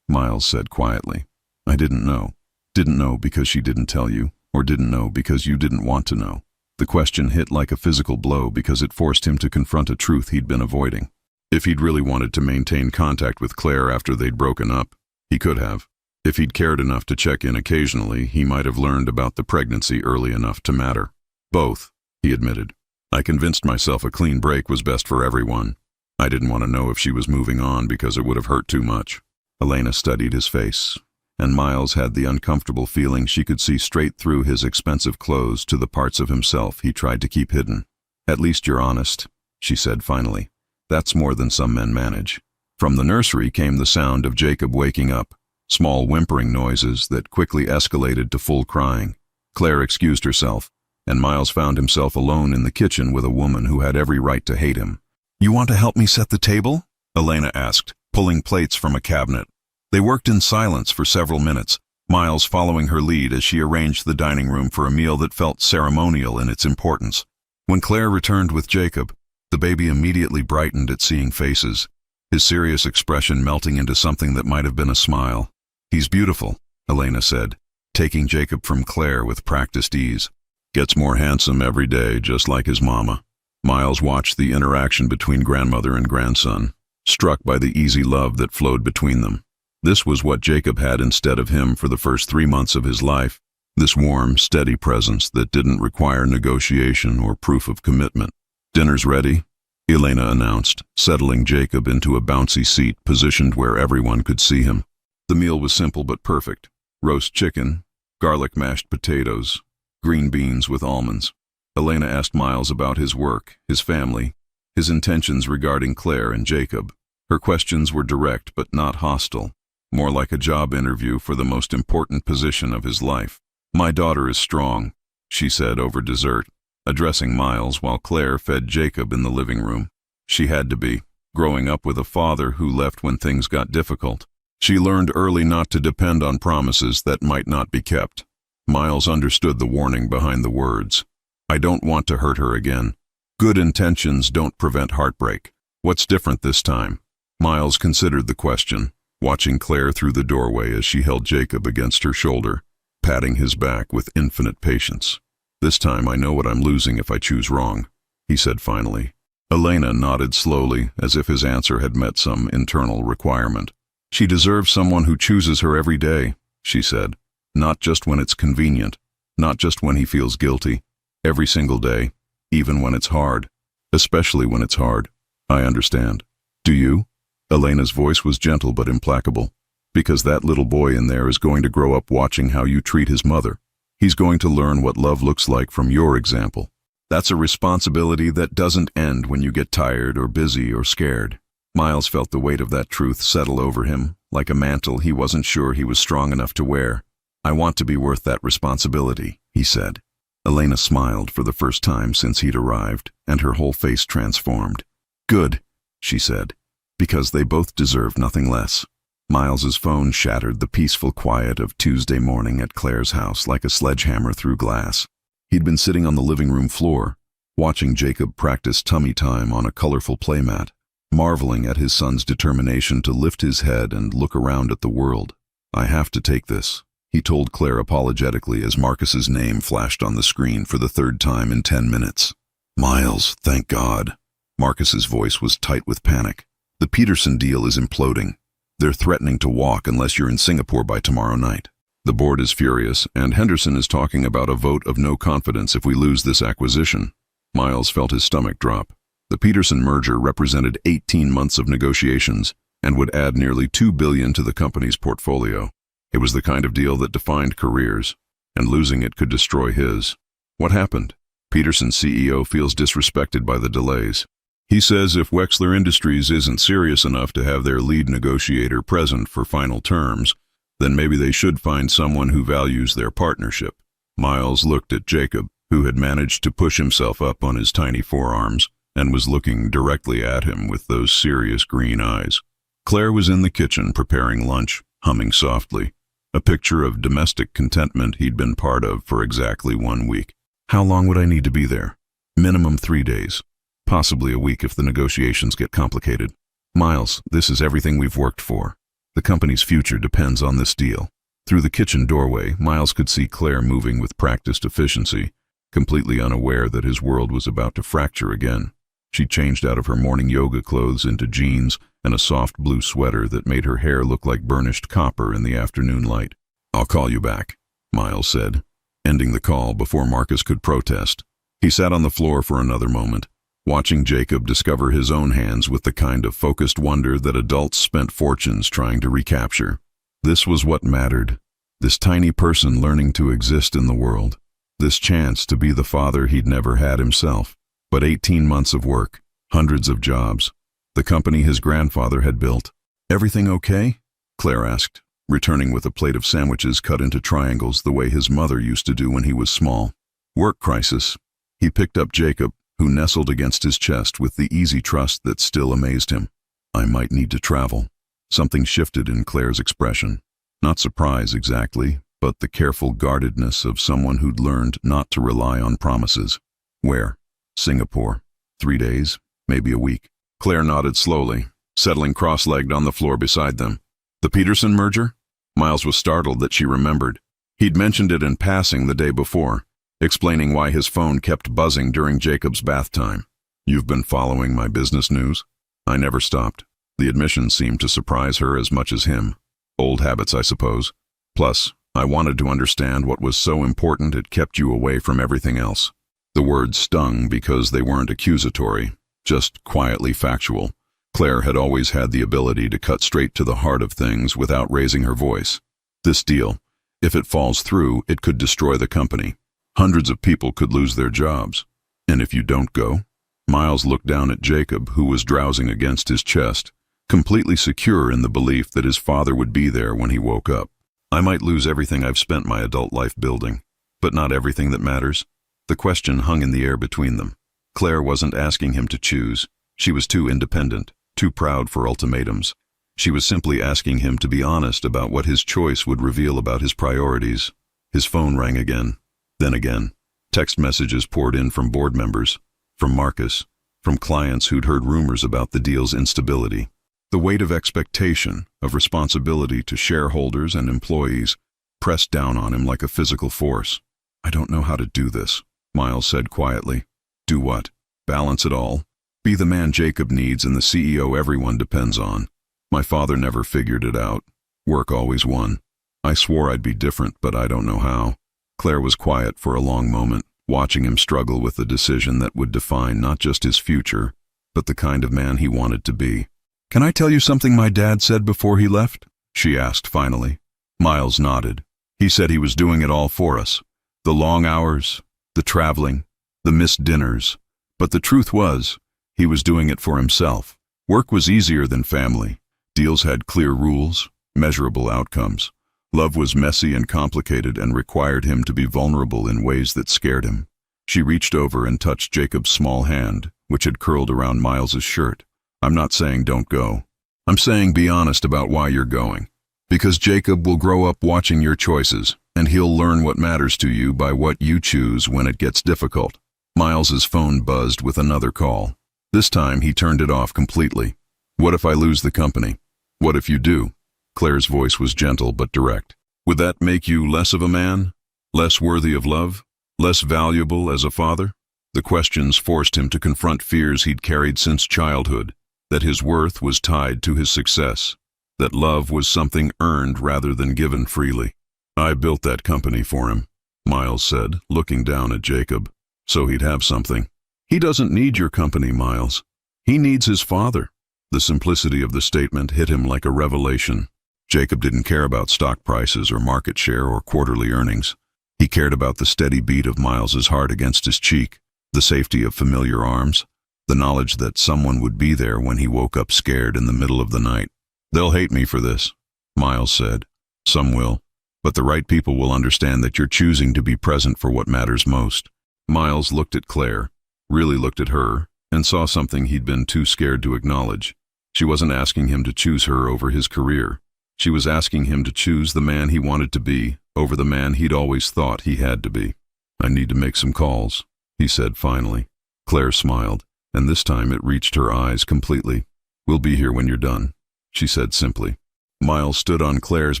Miles said quietly. I didn't know. Didn't know because she didn't tell you, or didn't know because you didn't want to know. The question hit like a physical blow because it forced him to confront a truth he'd been avoiding. If he'd really wanted to maintain contact with Claire after they'd broken up, he could have. If he'd cared enough to check in occasionally, he might have learned about the pregnancy early enough to matter. Both, he admitted. I convinced myself a clean break was best for everyone. I didn't want to know if she was moving on because it would have hurt too much. Elena studied his face, and Miles had the uncomfortable feeling she could see straight through his expensive clothes to the parts of himself he tried to keep hidden. At least you're honest, she said finally. That's more than some men manage. From the nursery came the sound of Jacob waking up, small whimpering noises that quickly escalated to full crying. Claire excused herself, and Miles found himself alone in the kitchen with a woman who had every right to hate him. You want to help me set the table? Elena asked, pulling plates from a cabinet. They worked in silence for several minutes, Miles following her lead as she arranged the dining room for a meal that felt ceremonial in its importance. When Claire returned with Jacob, the baby immediately brightened at seeing faces, his serious expression melting into something that might have been a smile. He's beautiful, Elena said, taking Jacob from Claire with practiced ease. Gets more handsome every day, just like his mama. Miles watched the interaction between grandmother and grandson, struck by the easy love that flowed between them. This was what Jacob had instead of him for the first 3 months of his life, this warm, steady presence that didn't require negotiation or proof of commitment. Dinner's ready, Elena announced, settling Jacob into a bouncy seat positioned where everyone could see him. The meal was simple but perfect. Roast chicken, garlic mashed potatoes, green beans with almonds. Elena asked Miles about his work, his family, his intentions regarding Claire and Jacob. Her questions were direct but not hostile, more like a job interview for the most important position of his life. My daughter is strong, she said over dessert, addressing Miles while Claire fed Jacob in the living room. She had to be, growing up with a father who left when things got difficult. She learned early not to depend on promises that might not be kept. Miles understood the warning behind the words. I don't want to hurt her again. Good intentions don't prevent heartbreak. What's different this time? Miles considered the question, watching Claire through the doorway as she held Jacob against her shoulder, patting his back with infinite patience. This time I know what I'm losing if I choose wrong, he said finally. Elena nodded slowly, as if his answer had met some internal requirement. She deserves someone who chooses her every day, she said. Not just when it's convenient, not just when he feels guilty. Every single day, even when it's hard. Especially when it's hard. I understand. Do you? Elena's voice was gentle but implacable. Because that little boy in there is going to grow up watching how you treat his mother. He's going to learn what love looks like from your example. That's a responsibility that doesn't end when you get tired or busy or scared. Miles felt the weight of that truth settle over him, like a mantle he wasn't sure he was strong enough to wear. I want to be worth that responsibility, he said. Elena smiled for the first time since he'd arrived, and her whole face transformed. Good, she said, because they both deserve nothing less. Miles's phone shattered the peaceful quiet of Tuesday morning at Claire's house like a sledgehammer through glass. He'd been sitting on the living room floor, watching Jacob practice tummy time on a colorful playmat, marveling at his son's determination to lift his head and look around at the world. I have to take this, he told Claire apologetically as Marcus's name flashed on the screen for the 3rd time in 10 minutes. Miles, thank God. Marcus's voice was tight with panic. The Peterson deal is imploding. They're threatening to walk unless you're in Singapore by tomorrow night. The board is furious, and Henderson is talking about a vote of no confidence if we lose this acquisition. Miles felt his stomach drop. The Peterson merger represented 18 months of negotiations and would add nearly $2 billion to the company's portfolio. It was the kind of deal that defined careers, and losing it could destroy his. What happened? Peterson's CEO feels disrespected by the delays. He says if Wexler Industries isn't serious enough to have their lead negotiator present for final terms, then maybe they should find someone who values their partnership. Miles looked at Jacob, who had managed to push himself up on his tiny forearms and was looking directly at him with those serious green eyes. Claire was in the kitchen preparing lunch, humming softly, a picture of domestic contentment he'd been part of for exactly 1 week. How long would I need to be there? Minimum 3 days. Possibly a week if the negotiations get complicated. Miles, this is everything we've worked for. The company's future depends on this deal. Through the kitchen doorway, Miles could see Claire moving with practiced efficiency, completely unaware that his world was about to fracture again. She changed out of her morning yoga clothes into jeans and a soft blue sweater that made her hair look like burnished copper in the afternoon light. "I'll call you back," Miles said, ending the call before Marcus could protest. He sat on the floor for another moment, watching Jacob discover his own hands with the kind of focused wonder that adults spent fortunes trying to recapture. This was what mattered. This tiny person learning to exist in the world. This chance to be the father he'd never had himself. But 18 months of work, hundreds of jobs, the company his grandfather had built. "Everything okay?" Claire asked, returning with a plate of sandwiches cut into triangles the way his mother used to do when he was small. "Work crisis." He picked up Jacob, who nestled against his chest with the easy trust that still amazed him. "I might need to travel." Something shifted in Claire's expression. Not surprise exactly, but the careful guardedness of someone who'd learned not to rely on promises. "Where?" "Singapore. 3 days, maybe a week." Claire nodded slowly, settling cross-legged on the floor beside them. "The Peterson merger?" Miles was startled that she remembered. He'd mentioned it in passing the day before, explaining why his phone kept buzzing during Jacob's bath time. "You've been following my business news?" "I never stopped." The admission seemed to surprise her as much as him. "Old habits, I suppose. Plus, I wanted to understand what was so important it kept you away from everything else." The words stung because they weren't accusatory, just quietly factual. Claire had always had the ability to cut straight to the heart of things without raising her voice. This deal, if it falls through, it could destroy the company. Hundreds of people could lose their jobs. "And if you don't go?" Miles looked down at Jacob, who was drowsing against his chest, completely secure in the belief that his father would be there when he woke up. "I might lose everything I've spent my adult life building, but not everything that matters." The question hung in the air between them. Claire wasn't asking him to choose. She was too independent, too proud for ultimatums. She was simply asking him to be honest about what his choice would reveal about his priorities. His phone rang again, then again. Text messages poured in from board members, from Marcus, from clients who'd heard rumors about the deal's instability. The weight of expectation, of responsibility to shareholders and employees, pressed down on him like a physical force. "I don't know how to do this," Miles said quietly. "Do what? Balance it all? Be the man Jacob needs and the CEO everyone depends on. My father never figured it out. Work always won. I swore I'd be different, but I don't know how." Claire was quiet for a long moment, watching him struggle with the decision that would define not just his future, but the kind of man he wanted to be. "Can I tell you something my dad said before he left?" she asked finally. Miles nodded. "He said he was doing it all for us. The long hours, the traveling, the missed dinners. But the truth was, he was doing it for himself. Work was easier than family. Deals had clear rules, measurable outcomes. Love was messy and complicated and required him to be vulnerable in ways that scared him." She reached over and touched Jacob's small hand, which had curled around Miles's shirt. "I'm not saying don't go. I'm saying be honest about why you're going. Because Jacob will grow up watching your choices, and he'll learn what matters to you by what you choose when it gets difficult." Miles's phone buzzed with another call. This time he turned it off completely. "What if I lose the company?" "What if you do?" Claire's voice was gentle but direct. "Would that make you less of a man? Less worthy of love? Less valuable as a father?" The questions forced him to confront fears he'd carried since childhood, that his worth was tied to his success, that love was something earned rather than given freely. "I built that company for him," Miles said, looking down at Jacob, "so he'd have something." He doesn't need your company, Miles. He needs his father. The simplicity of the statement hit him like a revelation. Jacob didn't care about stock prices or market share or quarterly earnings. He cared about the steady beat of Miles's heart against his cheek, the safety of familiar arms, the knowledge that someone would be there when he woke up scared in the middle of the night. "They'll hate me for this," Miles said. "Some will, but the right people will understand that you're choosing to be present for what matters most." Miles looked at Claire, really looked at her, and saw something he'd been too scared to acknowledge. She wasn't asking him to choose her over his career. She was asking him to choose the man he wanted to be over the man he'd always thought he had to be. "I need to make some calls," he said finally. Claire smiled, and this time it reached her eyes completely. "We'll be here when you're done," she said simply. Miles stood on Claire's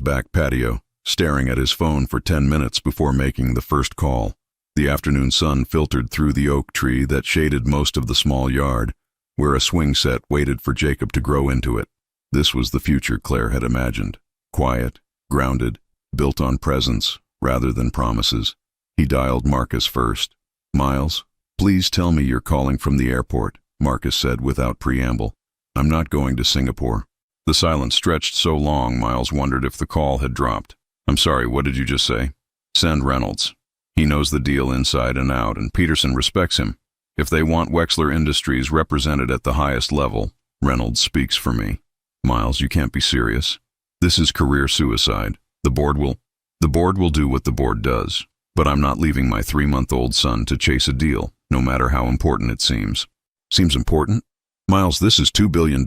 back patio, staring at his phone for 10 minutes before making the first call. The afternoon sun filtered through the oak tree that shaded most of the small yard, where a swing set waited for Jacob to grow into it. This was the future Claire had imagined. Quiet, grounded, built on presence rather than promises. He dialed Marcus first. "Miles, please tell me you're calling from the airport," Marcus said without preamble. "I'm not going to Singapore." The silence stretched so long Miles wondered if the call had dropped. "I'm sorry, what did you just say?" "Send Reynolds. He knows the deal inside and out, and Peterson respects him. If they want Wexler Industries represented at the highest level, Reynolds speaks for me." "Miles, you can't be serious. This is career suicide. The board will do what the board does, but I'm not leaving my 3-month-old son to chase a deal, no matter how important it seems." "Seems important? Miles, this is $2 billion.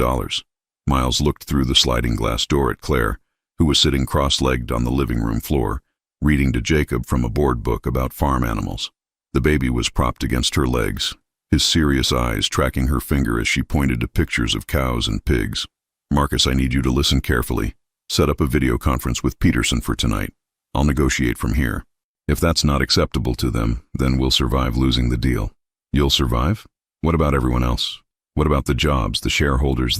Miles looked through the sliding glass door at Claire, who was sitting cross-legged on the living room floor, reading to Jacob from a board book about farm animals. The baby was propped against her legs, his serious eyes tracking her finger as she pointed to pictures of cows and pigs. "Marcus, I need you to listen carefully. Set up a video conference with Peterson for tonight. I'll negotiate from here. If that's not acceptable to them, then we'll survive losing the deal." "You'll survive? What about everyone else? What about the jobs, the shareholders,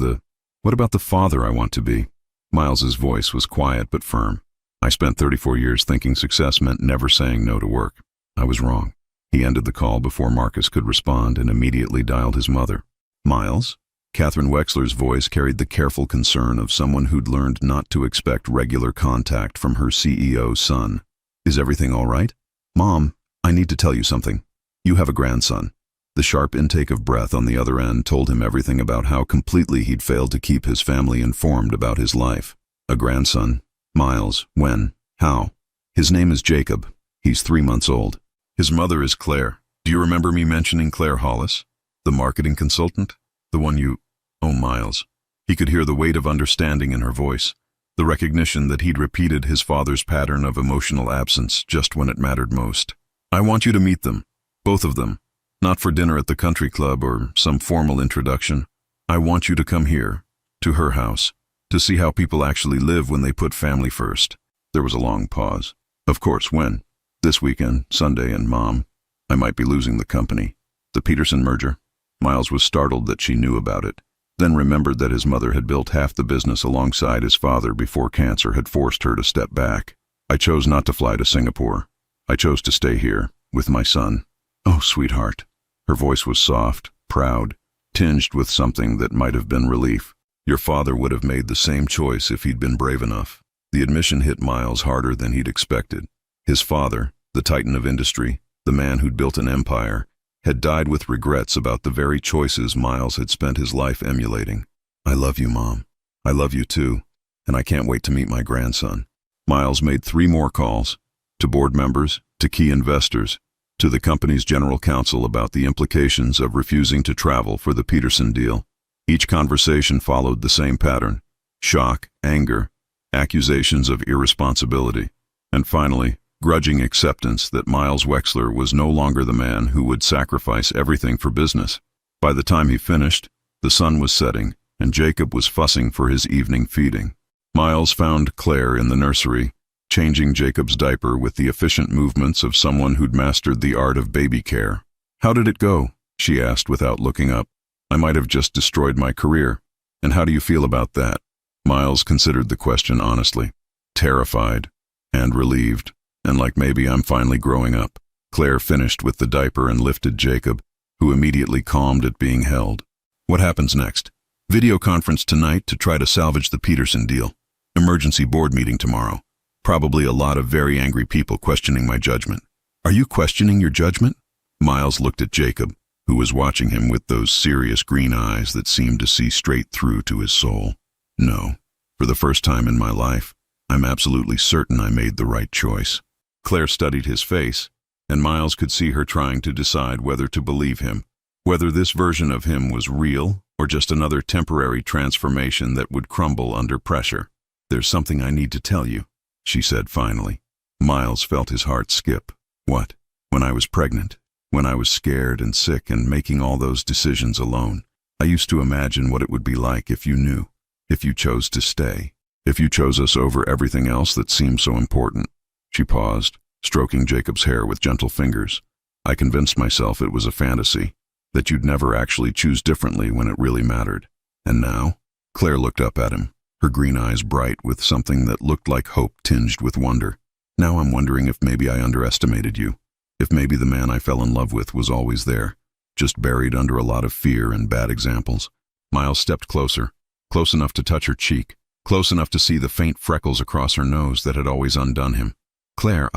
what about the father I want to be?" Miles's voice was quiet but firm. "I spent 34 years thinking success meant never saying no to work. I was wrong." He ended the call before Marcus could respond and immediately dialed his mother. "Miles?" Catherine Wexler's voice carried the careful concern of someone who'd learned not to expect regular contact from her CEO's son. "Is everything all right?" "Mom, I need to tell you something. You have a grandson." The sharp intake of breath on the other end told him everything about how completely he'd failed to keep his family informed about his life. "A grandson? Miles, when? How?" "His name is Jacob. He's 3 months old. His mother is Claire. Do you remember me mentioning Claire Hollis? The marketing consultant? The one you—" "Oh, Miles." He could hear the weight of understanding in her voice, the recognition that he'd repeated his father's pattern of emotional absence just when it mattered most. "I want you to meet them, both of them. Not for dinner at the country club or some formal introduction. I want you to come here, to her house, to see how people actually live when they put family first." There was a long pause. "Of course, when?" "This weekend, Sunday, and Mom. I might be losing the company." "The Peterson merger?" Miles was startled that she knew about it, then remembered that his mother had built half the business alongside his father before cancer had forced her to step back. "I chose not to fly to Singapore. I chose to stay here, with my son." "Oh, sweetheart." Her voice was soft, proud, tinged with something that might have been relief. "Your father would have made the same choice if he'd been brave enough." The admission hit Miles harder than he'd expected. His father, the titan of industry, the man who'd built an empire, had died with regrets about the very choices Miles had spent his life emulating. "I love you, Mom. I love you too, and I can't wait to meet my grandson." Miles made 3 more calls, to board members, to key investors, to the company's general counsel about the implications of refusing to travel for the Peterson deal. Each conversation followed the same pattern: shock, anger, accusations of irresponsibility, and finally, grudging acceptance that Miles Wexler was no longer the man who would sacrifice everything for business. By the time he finished, the sun was setting, and Jacob was fussing for his evening feeding. Miles found Claire in the nursery, changing Jacob's diaper with the efficient movements of someone who'd mastered the art of baby care. "How did it go?" she asked without looking up. "I might have just destroyed my career. And how do you feel about that?" Miles considered the question honestly. "Terrified, and relieved, and like maybe I'm finally growing up." Claire finished with the diaper and lifted Jacob, who immediately calmed at being held. What happens next? Video conference tonight to try to salvage the Peterson deal. Emergency board meeting tomorrow. Probably a lot of very angry people questioning my judgment. Are you questioning your judgment? Miles looked at Jacob, who was watching him with those serious green eyes that seemed to see straight through to his soul. No. For the first time in my life, I'm absolutely certain I made the right choice. Claire studied his face, and Miles could see her trying to decide whether to believe him, whether this version of him was real or just another temporary transformation that would crumble under pressure. There's something I need to tell you, she said finally. Miles felt his heart skip. What? When I was pregnant, when I was scared and sick and making all those decisions alone, I used to imagine what it would be like if you knew, if you chose to stay, if you chose us over everything else that seemed so important. She paused, stroking Jacob's hair with gentle fingers. I convinced myself it was a fantasy, that you'd never actually choose differently when it really mattered. And now? Claire looked up at him, her green eyes bright with something that looked like hope tinged with wonder. Now I'm wondering if maybe I underestimated you, if maybe the man I fell in love with was always there, just buried under a lot of fear and bad examples. Miles stepped closer, close enough to touch her cheek, close enough to see the faint freckles across her nose that had always undone him. Claire,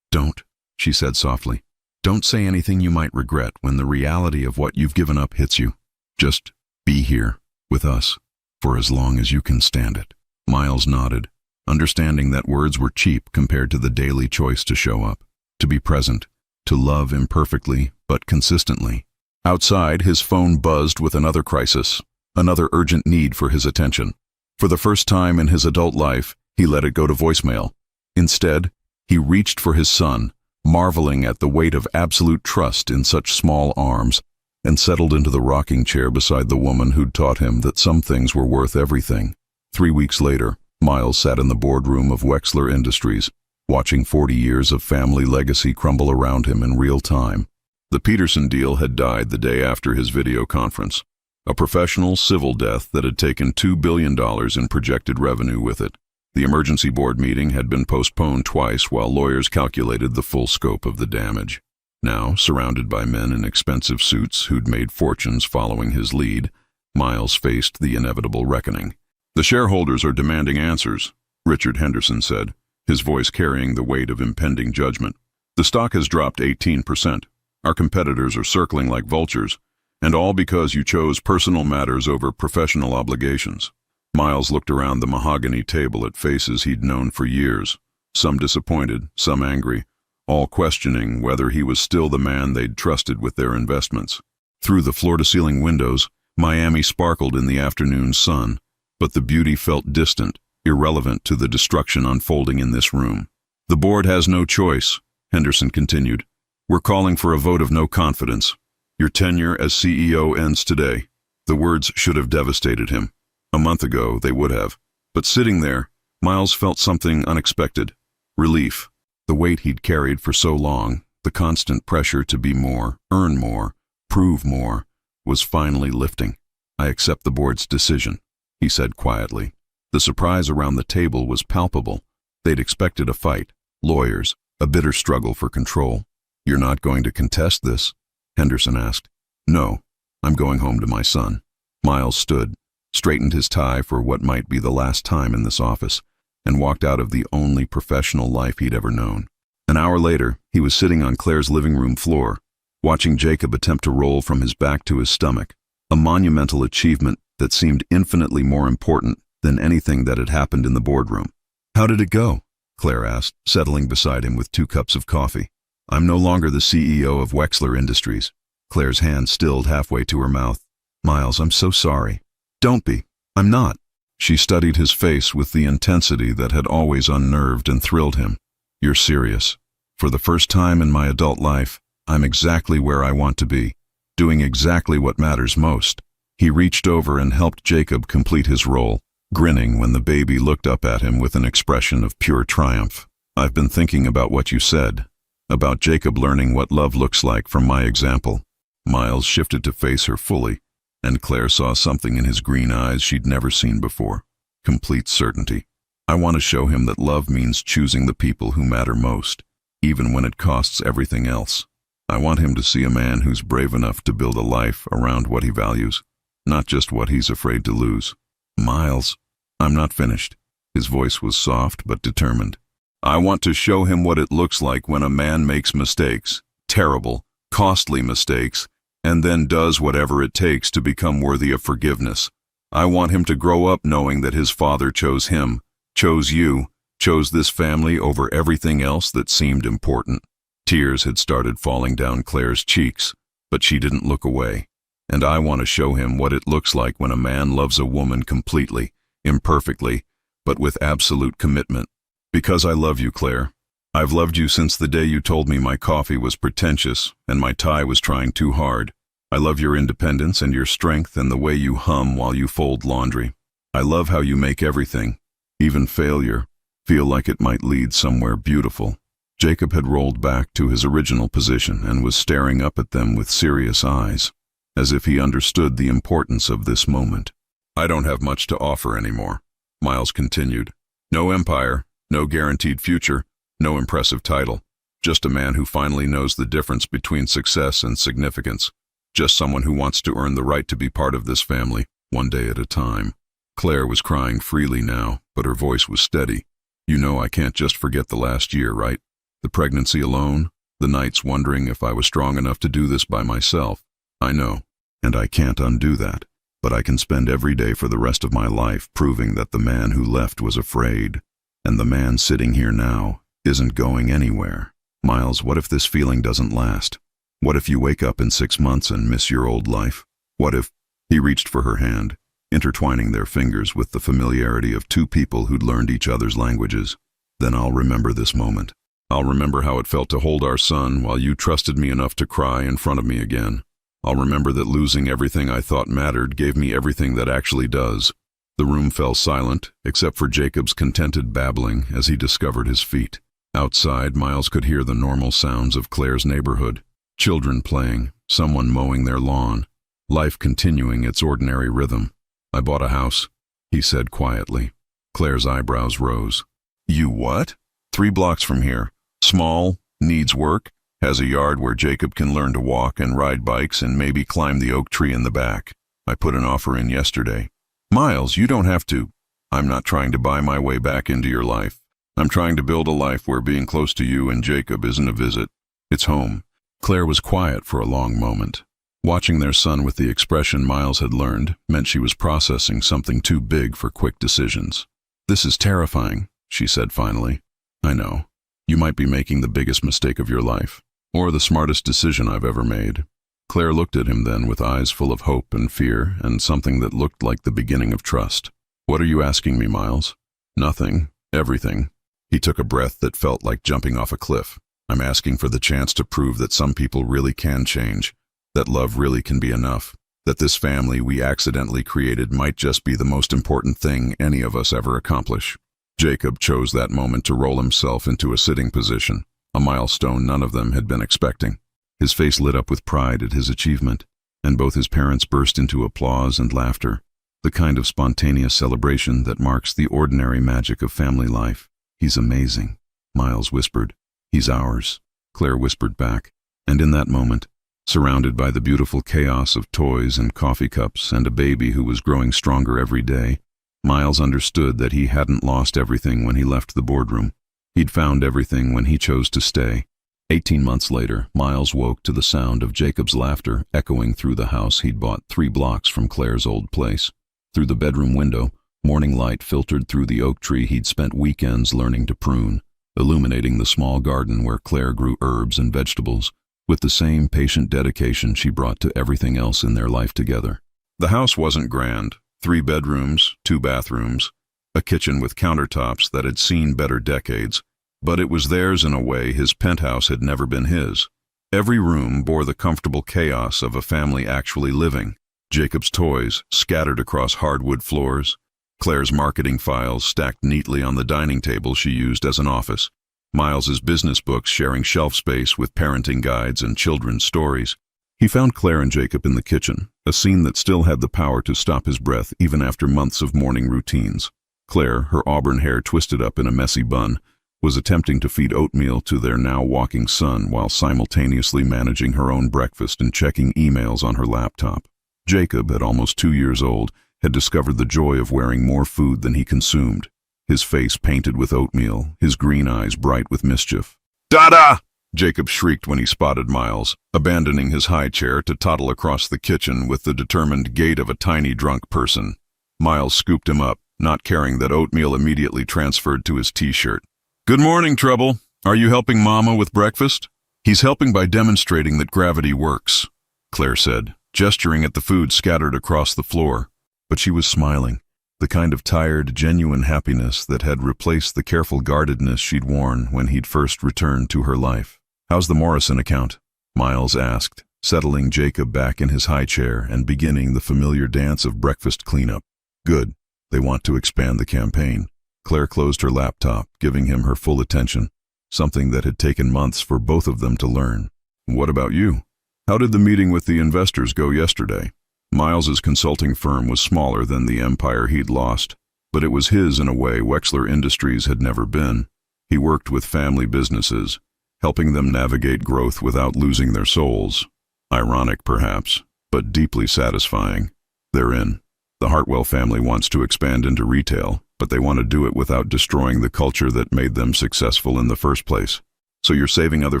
don't, she said softly. Don't say anything you might regret when the reality of what you've given up hits you. Just be here, with us, for as long as you can stand it. Miles nodded, understanding that words were cheap compared to the daily choice to show up, to be present, to love imperfectly but consistently. Outside, his phone buzzed with another crisis, another urgent need for his attention. For the first time in his adult life, he let it go to voicemail. Instead, he reached for his son, marveling at the weight of absolute trust in such small arms, and settled into the rocking chair beside the woman who'd taught him that some things were worth everything. 3 weeks later, Miles sat in the boardroom of Wexler Industries, watching 40 years of family legacy crumble around him in real time. The Peterson deal had died the day after his video conference, a professional civil death that had taken $2 billion in projected revenue with it. The emergency board meeting had been postponed twice while lawyers calculated the full scope of the damage. Now, surrounded by men in expensive suits who'd made fortunes following his lead, Miles faced the inevitable reckoning. The shareholders are demanding answers, Richard Henderson said, his voice carrying the weight of impending judgment. The stock has dropped 18%. Our competitors are circling like vultures, and all because you chose personal matters over professional obligations. Miles looked around the mahogany table at faces he'd known for years, some disappointed, some angry, all questioning whether he was still the man they'd trusted with their investments. Through the floor-to-ceiling windows, Miami sparkled in the afternoon sun, but the beauty felt distant, irrelevant to the destruction unfolding in this room. The board has no choice, Henderson continued. We're calling for a vote of no confidence. Your tenure as CEO ends today. The words should have devastated him. A month ago, they would have. But sitting there, Miles felt something unexpected. Relief. The weight he'd carried for so long, the constant pressure to be more, earn more, prove more, was finally lifting. I accept the board's decision, he said quietly. The surprise around the table was palpable. They'd expected a fight, lawyers, a bitter struggle for control. You're not going to contest this? Henderson asked. No, I'm going home to my son. Miles stood, straightened his tie for what might be the last time in this office, and walked out of the only professional life he'd ever known. An hour later, he was sitting on Claire's living room floor, watching Jacob attempt to roll from his back to his stomach, a monumental achievement that seemed infinitely more important than anything that had happened in the boardroom. How did it go? Claire asked, settling beside him with 2 cups of coffee. I'm no longer the CEO of Wexler Industries. Claire's hand stilled halfway to her mouth. Miles, I'm so sorry. Don't be. I'm not. She studied his face with the intensity that had always unnerved and thrilled him. You're serious. For the first time in my adult life, I'm exactly where I want to be, doing exactly what matters most. He reached over and helped Jacob complete his role, grinning when the baby looked up at him with an expression of pure triumph. I've been thinking about what you said, about Jacob learning what love looks like from my example. Miles shifted to face her fully, and Claire saw something in his green eyes she'd never seen before. Complete certainty. I want to show him that love means choosing the people who matter most, even when it costs everything else. I want him to see a man who's brave enough to build a life around what he values, not just what he's afraid to lose. Miles, I'm not finished. His voice was soft but determined. I want to show him what it looks like when a man makes mistakes, terrible, costly mistakes, and then does whatever it takes to become worthy of forgiveness. I want him to grow up knowing that his father chose him, chose you, chose this family over everything else that seemed important. Tears had started falling down Claire's cheeks, but she didn't look away. And I want to show him what it looks like when a man loves a woman completely, imperfectly, but with absolute commitment. Because I love you, Claire. I've loved you since the day you told me my coffee was pretentious and my tie was trying too hard. I love your independence and your strength and the way you hum while you fold laundry. I love how you make everything, even failure, feel like it might lead somewhere beautiful. Jacob had rolled back to his original position and was staring up at them with serious eyes, as if he understood the importance of this moment. I don't have much to offer anymore, Miles continued. No empire, no guaranteed future, no impressive title. Just a man who finally knows the difference between success and significance. Just someone who wants to earn the right to be part of this family, one day at a time. Claire was crying freely now, but her voice was steady. You know I can't just forget the last year, right? The pregnancy alone, the nights wondering if I was strong enough to do this by myself. I know, and I can't undo that. But I can spend every day for the rest of my life proving that the man who left was afraid. And the man sitting here now isn't going anywhere. Miles, what if this feeling doesn't last? What if you wake up in 6 months and miss your old life? What if— He reached for her hand, intertwining their fingers with the familiarity of two people who'd learned each other's languages. Then I'll remember this moment. I'll remember how it felt to hold our son while you trusted me enough to cry in front of me again. I'll remember that losing everything I thought mattered gave me everything that actually does. The room fell silent, except for Jacob's contented babbling as he discovered his feet. Outside, Miles could hear the normal sounds of Claire's neighborhood. Children playing, someone mowing their lawn, life continuing its ordinary rhythm. I bought a house, he said quietly. Claire's eyebrows rose. You what? 3 blocks from here. Small, needs work, has a yard where Jacob can learn to walk and ride bikes and maybe climb the oak tree in the back. I put an offer in yesterday. Miles, you don't have to. I'm not trying to buy my way back into your life. I'm trying to build a life where being close to you and Jacob isn't a visit. It's home. Claire was quiet for a long moment. Watching their son with the expression Miles had learned meant she was processing something too big for quick decisions. This is terrifying, she said finally. I know. You might be making the biggest mistake of your life, or the smartest decision I've ever made. Claire looked at him then with eyes full of hope and fear and something that looked like the beginning of trust. What are you asking me, Miles? Nothing. Everything. He took a breath that felt like jumping off a cliff. I'm asking for the chance to prove that some people really can change, that love really can be enough, that this family we accidentally created might just be the most important thing any of us ever accomplish. Jacob chose that moment to roll himself into a sitting position, a milestone none of them had been expecting. His face lit up with pride at his achievement, and both his parents burst into applause and laughter, the kind of spontaneous celebration that marks the ordinary magic of family life. He's amazing, Miles whispered. He's ours, Claire whispered back. And in that moment, surrounded by the beautiful chaos of toys and coffee cups and a baby who was growing stronger every day, Miles understood that he hadn't lost everything when he left the boardroom. He'd found everything when he chose to stay. 18 months later, Miles woke to the sound of Jacob's laughter echoing through the house he'd bought 3 blocks from Claire's old place. Through the bedroom window, morning light filtered through the oak tree he'd spent weekends learning to prune, illuminating the small garden where Claire grew herbs and vegetables, with the same patient dedication she brought to everything else in their life together. The house wasn't grand. 3 bedrooms, 2 bathrooms, a kitchen with countertops that had seen better decades, but it was theirs in a way his penthouse had never been his. Every room bore the comfortable chaos of a family actually living. Jacob's toys scattered across hardwood floors, Claire's marketing files stacked neatly on the dining table she used as an office, Miles's business books sharing shelf space with parenting guides and children's stories. He found Claire and Jacob in the kitchen, a scene that still had the power to stop his breath even after months of morning routines. Claire, her auburn hair twisted up in a messy bun, was attempting to feed oatmeal to their now walking son while simultaneously managing her own breakfast and checking emails on her laptop. Jacob, at almost 2 years old, had discovered the joy of wearing more food than he consumed, his face painted with oatmeal, his green eyes bright with mischief. "Dada!" Jacob shrieked when he spotted Miles, abandoning his high chair to toddle across the kitchen with the determined gait of a tiny drunk person. Miles scooped him up, not caring that oatmeal immediately transferred to his t-shirt. "Good morning, Trouble. Are you helping Mama with breakfast?" "He's helping by demonstrating that gravity works," Claire said, gesturing at the food scattered across the floor. But she was smiling, the kind of tired, genuine happiness that had replaced the careful guardedness she'd worn when he'd first returned to her life. "How's the Morrison account?" Miles asked, settling Jacob back in his high chair and beginning the familiar dance of breakfast cleanup. "Good. They want to expand the campaign." Claire closed her laptop, giving him her full attention, something that had taken months for both of them to learn. "What about you? How did the meeting with the investors go yesterday?" Miles's consulting firm was smaller than the empire he'd lost, but it was his in a way Wexler Industries had never been. He worked with family businesses, helping them navigate growth without losing their souls. Ironic, perhaps, but deeply satisfying. They're in. The Hartwell family wants to expand into retail, but they want to do it without destroying the culture that made them successful in the first place. "So you're saving other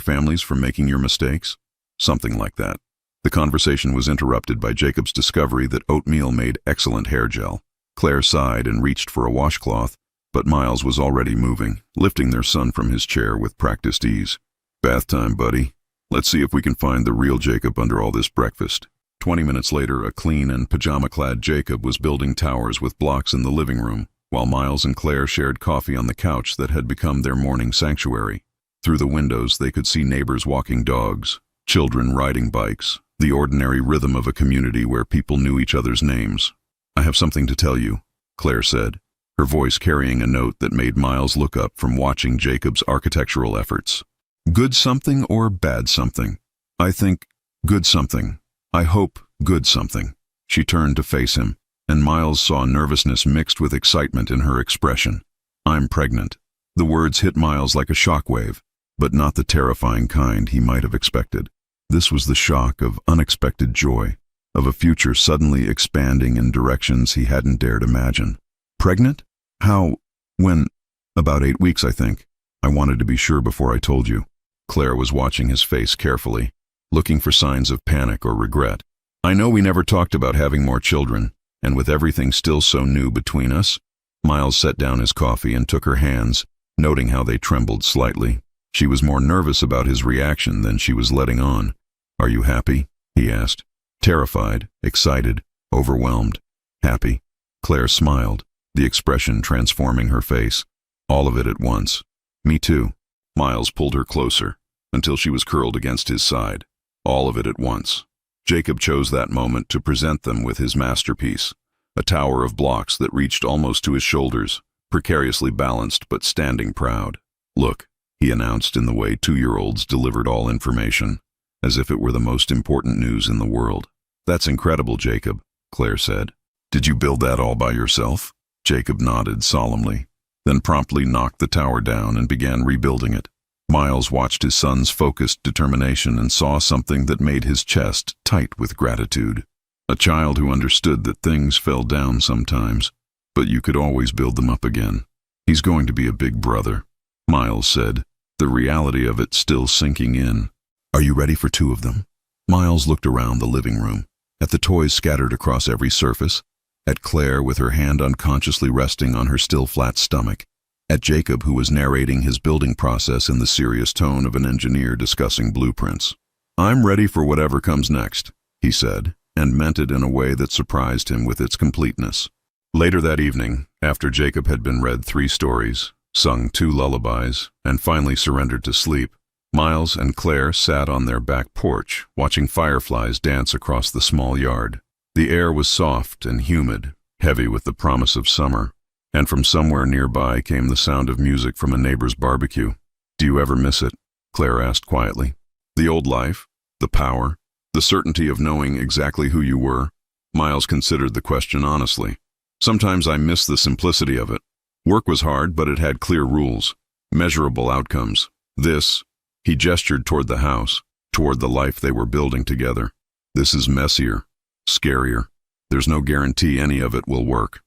families from making your mistakes?" Something like that. The conversation was interrupted by Jacob's discovery that oatmeal made excellent hair gel. Claire sighed and reached for a washcloth, but Miles was already moving, lifting their son from his chair with practiced ease. "Bath time, buddy. Let's see if we can find the real Jacob under all this breakfast." 20 minutes later, a clean and pajama-clad Jacob was building towers with blocks in the living room, while Miles and Claire shared coffee on the couch that had become their morning sanctuary. Through the windows, they could see neighbors walking dogs, children riding bikes, the ordinary rhythm of a community where people knew each other's names. "I have something to tell you," Claire said, her voice carrying a note that made Miles look up from watching Jacob's architectural efforts. "Good something or bad something?" "I think good something. I hope good something." She turned to face him, and Miles saw nervousness mixed with excitement in her expression. "I'm pregnant." The words hit Miles like a shockwave, but not the terrifying kind he might have expected. This was the shock of unexpected joy, of a future suddenly expanding in directions he hadn't dared imagine. "Pregnant? How? When?" "About 8 weeks, I think. I wanted to be sure before I told you." Claire was watching his face carefully, looking for signs of panic or regret. "I know we never talked about having more children, and with everything still so new between us." Miles set down his coffee and took her hands, noting how they trembled slightly. She was more nervous about his reaction than she was letting on. "Are you happy?" he asked. Terrified, excited, overwhelmed. "Happy." Claire smiled, the expression transforming her face. "All of it at once." "Me too." Miles pulled her closer, until she was curled against his side. All of it at once. Jacob chose that moment to present them with his masterpiece, a tower of blocks that reached almost to his shoulders, precariously balanced but standing proud. "Look," he announced in the way 2-year-olds delivered all information, as if it were the most important news in the world. "That's incredible, Jacob," Claire said. "Did you build that all by yourself?" Jacob nodded solemnly, then promptly knocked the tower down and began rebuilding it. Miles watched his son's focused determination and saw something that made his chest tight with gratitude. A child who understood that things fell down sometimes, but you could always build them up again. "He's going to be a big brother," Miles said, the reality of it still sinking in. "Are you ready for 2 of them?" Miles looked around the living room, at the toys scattered across every surface, at Claire with her hand unconsciously resting on her still flat stomach, at Jacob who was narrating his building process in the serious tone of an engineer discussing blueprints. "I'm ready for whatever comes next," he said, and meant it in a way that surprised him with its completeness. Later that evening, after Jacob had been read 3 stories, sung 2 lullabies, and finally surrendered to sleep, Miles and Claire sat on their back porch, watching fireflies dance across the small yard. The air was soft and humid, heavy with the promise of summer, and from somewhere nearby came the sound of music from a neighbor's barbecue. "Do you ever miss it?" Claire asked quietly. "The old life? The power? The certainty of knowing exactly who you were?" Miles considered the question honestly. "Sometimes I miss the simplicity of it. Work was hard, but it had clear rules. measurable outcomes. He gestured toward the house, toward the life they were building together. This is messier, scarier. There's no guarantee any of it will work.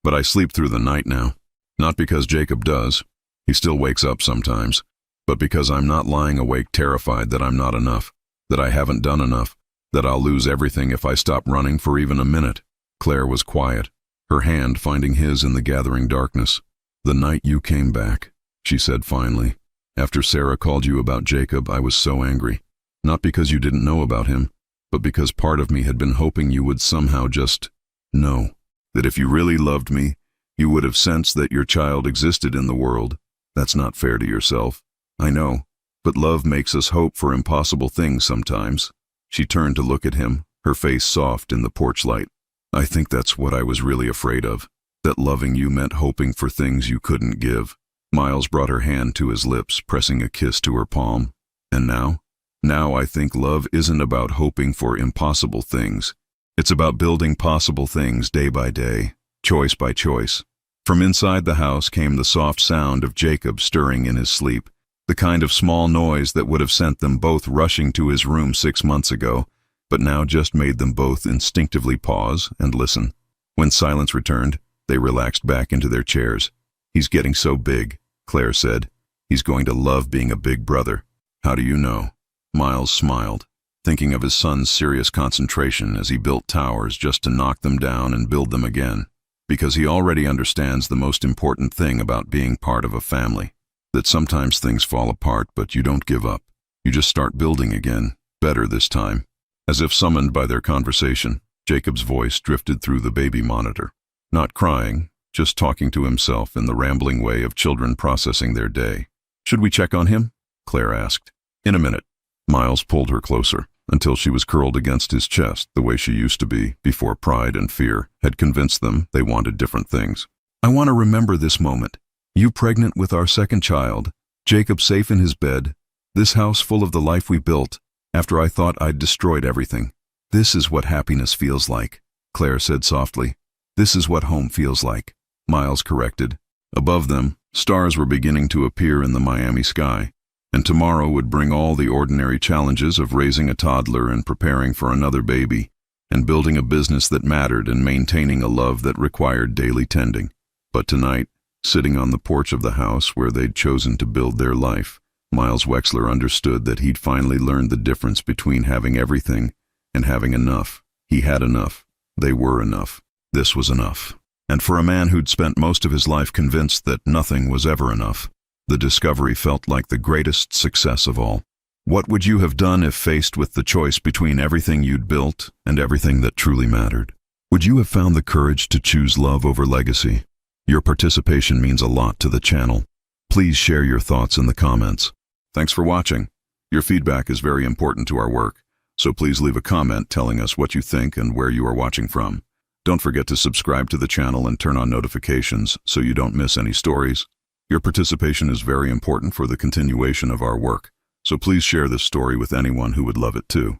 But I sleep through the night now. Not because Jacob does. He still wakes up sometimes. But because I'm not lying awake terrified that I'm not enough, that I haven't done enough, that I'll lose everything if I stop running for even a minute. Claire was quiet, her hand finding his in the gathering darkness. "The night you came back," she said finally. "After Sarah called you about Jacob, I was so angry. Not because you didn't know about him, but because part of me had been hoping you would somehow just know. That if you really loved me, you would have sensed that your child existed in the world. That's not fair to yourself. I know, but love makes us hope for impossible things sometimes." She turned to look at him, her face soft in the porch light. "I think that's what I was really afraid of, that loving you meant hoping for things you couldn't give." Miles brought her hand to his lips, pressing a kiss to her palm. "And now? Now I think love isn't about hoping for impossible things. It's about building possible things day by day, choice by choice." From inside the house came the soft sound of Jacob stirring in his sleep, the kind of small noise that would have sent them both rushing to his room 6 months ago, but now just made them both instinctively pause and listen. When silence returned, they relaxed back into their chairs. "He's getting so big," Claire said. "He's going to love being a big brother." "How do you know?" Miles smiled, thinking of his son's serious concentration as he built towers just to knock them down and build them again. "Because he already understands the most important thing about being part of a family. That sometimes things fall apart, but you don't give up. You just start building again, better this time." As if summoned by their conversation, Jacob's voice drifted through the baby monitor. Not crying, just talking to himself in the rambling way of children processing their day. "Should we check on him?" Claire asked. "In a minute." Miles pulled her closer, until she was curled against his chest the way she used to be before pride and fear had convinced them they wanted different things. "I want to remember this moment. You pregnant with our second child, Jacob safe in his bed, this house full of the life we built, after I thought I'd destroyed everything. This is what happiness feels like," Claire said softly. "This is what home feels like," Miles corrected. Above them, stars were beginning to appear in the Miami sky, and tomorrow would bring all the ordinary challenges of raising a toddler and preparing for another baby, and building a business that mattered and maintaining a love that required daily tending. But tonight, sitting on the porch of the house where they'd chosen to build their life, Miles Wexler understood that he'd finally learned the difference between having everything and having enough. He had enough. They were enough. This was enough. And for a man who'd spent most of his life convinced that nothing was ever enough, the discovery felt like the greatest success of all. What would you have done if faced with the choice between everything you'd built and everything that truly mattered? Would you have found the courage to choose love over legacy? Your participation means a lot to the channel. Please share your thoughts in the comments. Thanks for watching. Your feedback is very important to our work, so please leave a comment telling us what you think and where you are watching from. Don't forget to subscribe to the channel and turn on notifications so you don't miss any stories. Your participation is very important for the continuation of our work, so please share this story with anyone who would love it too.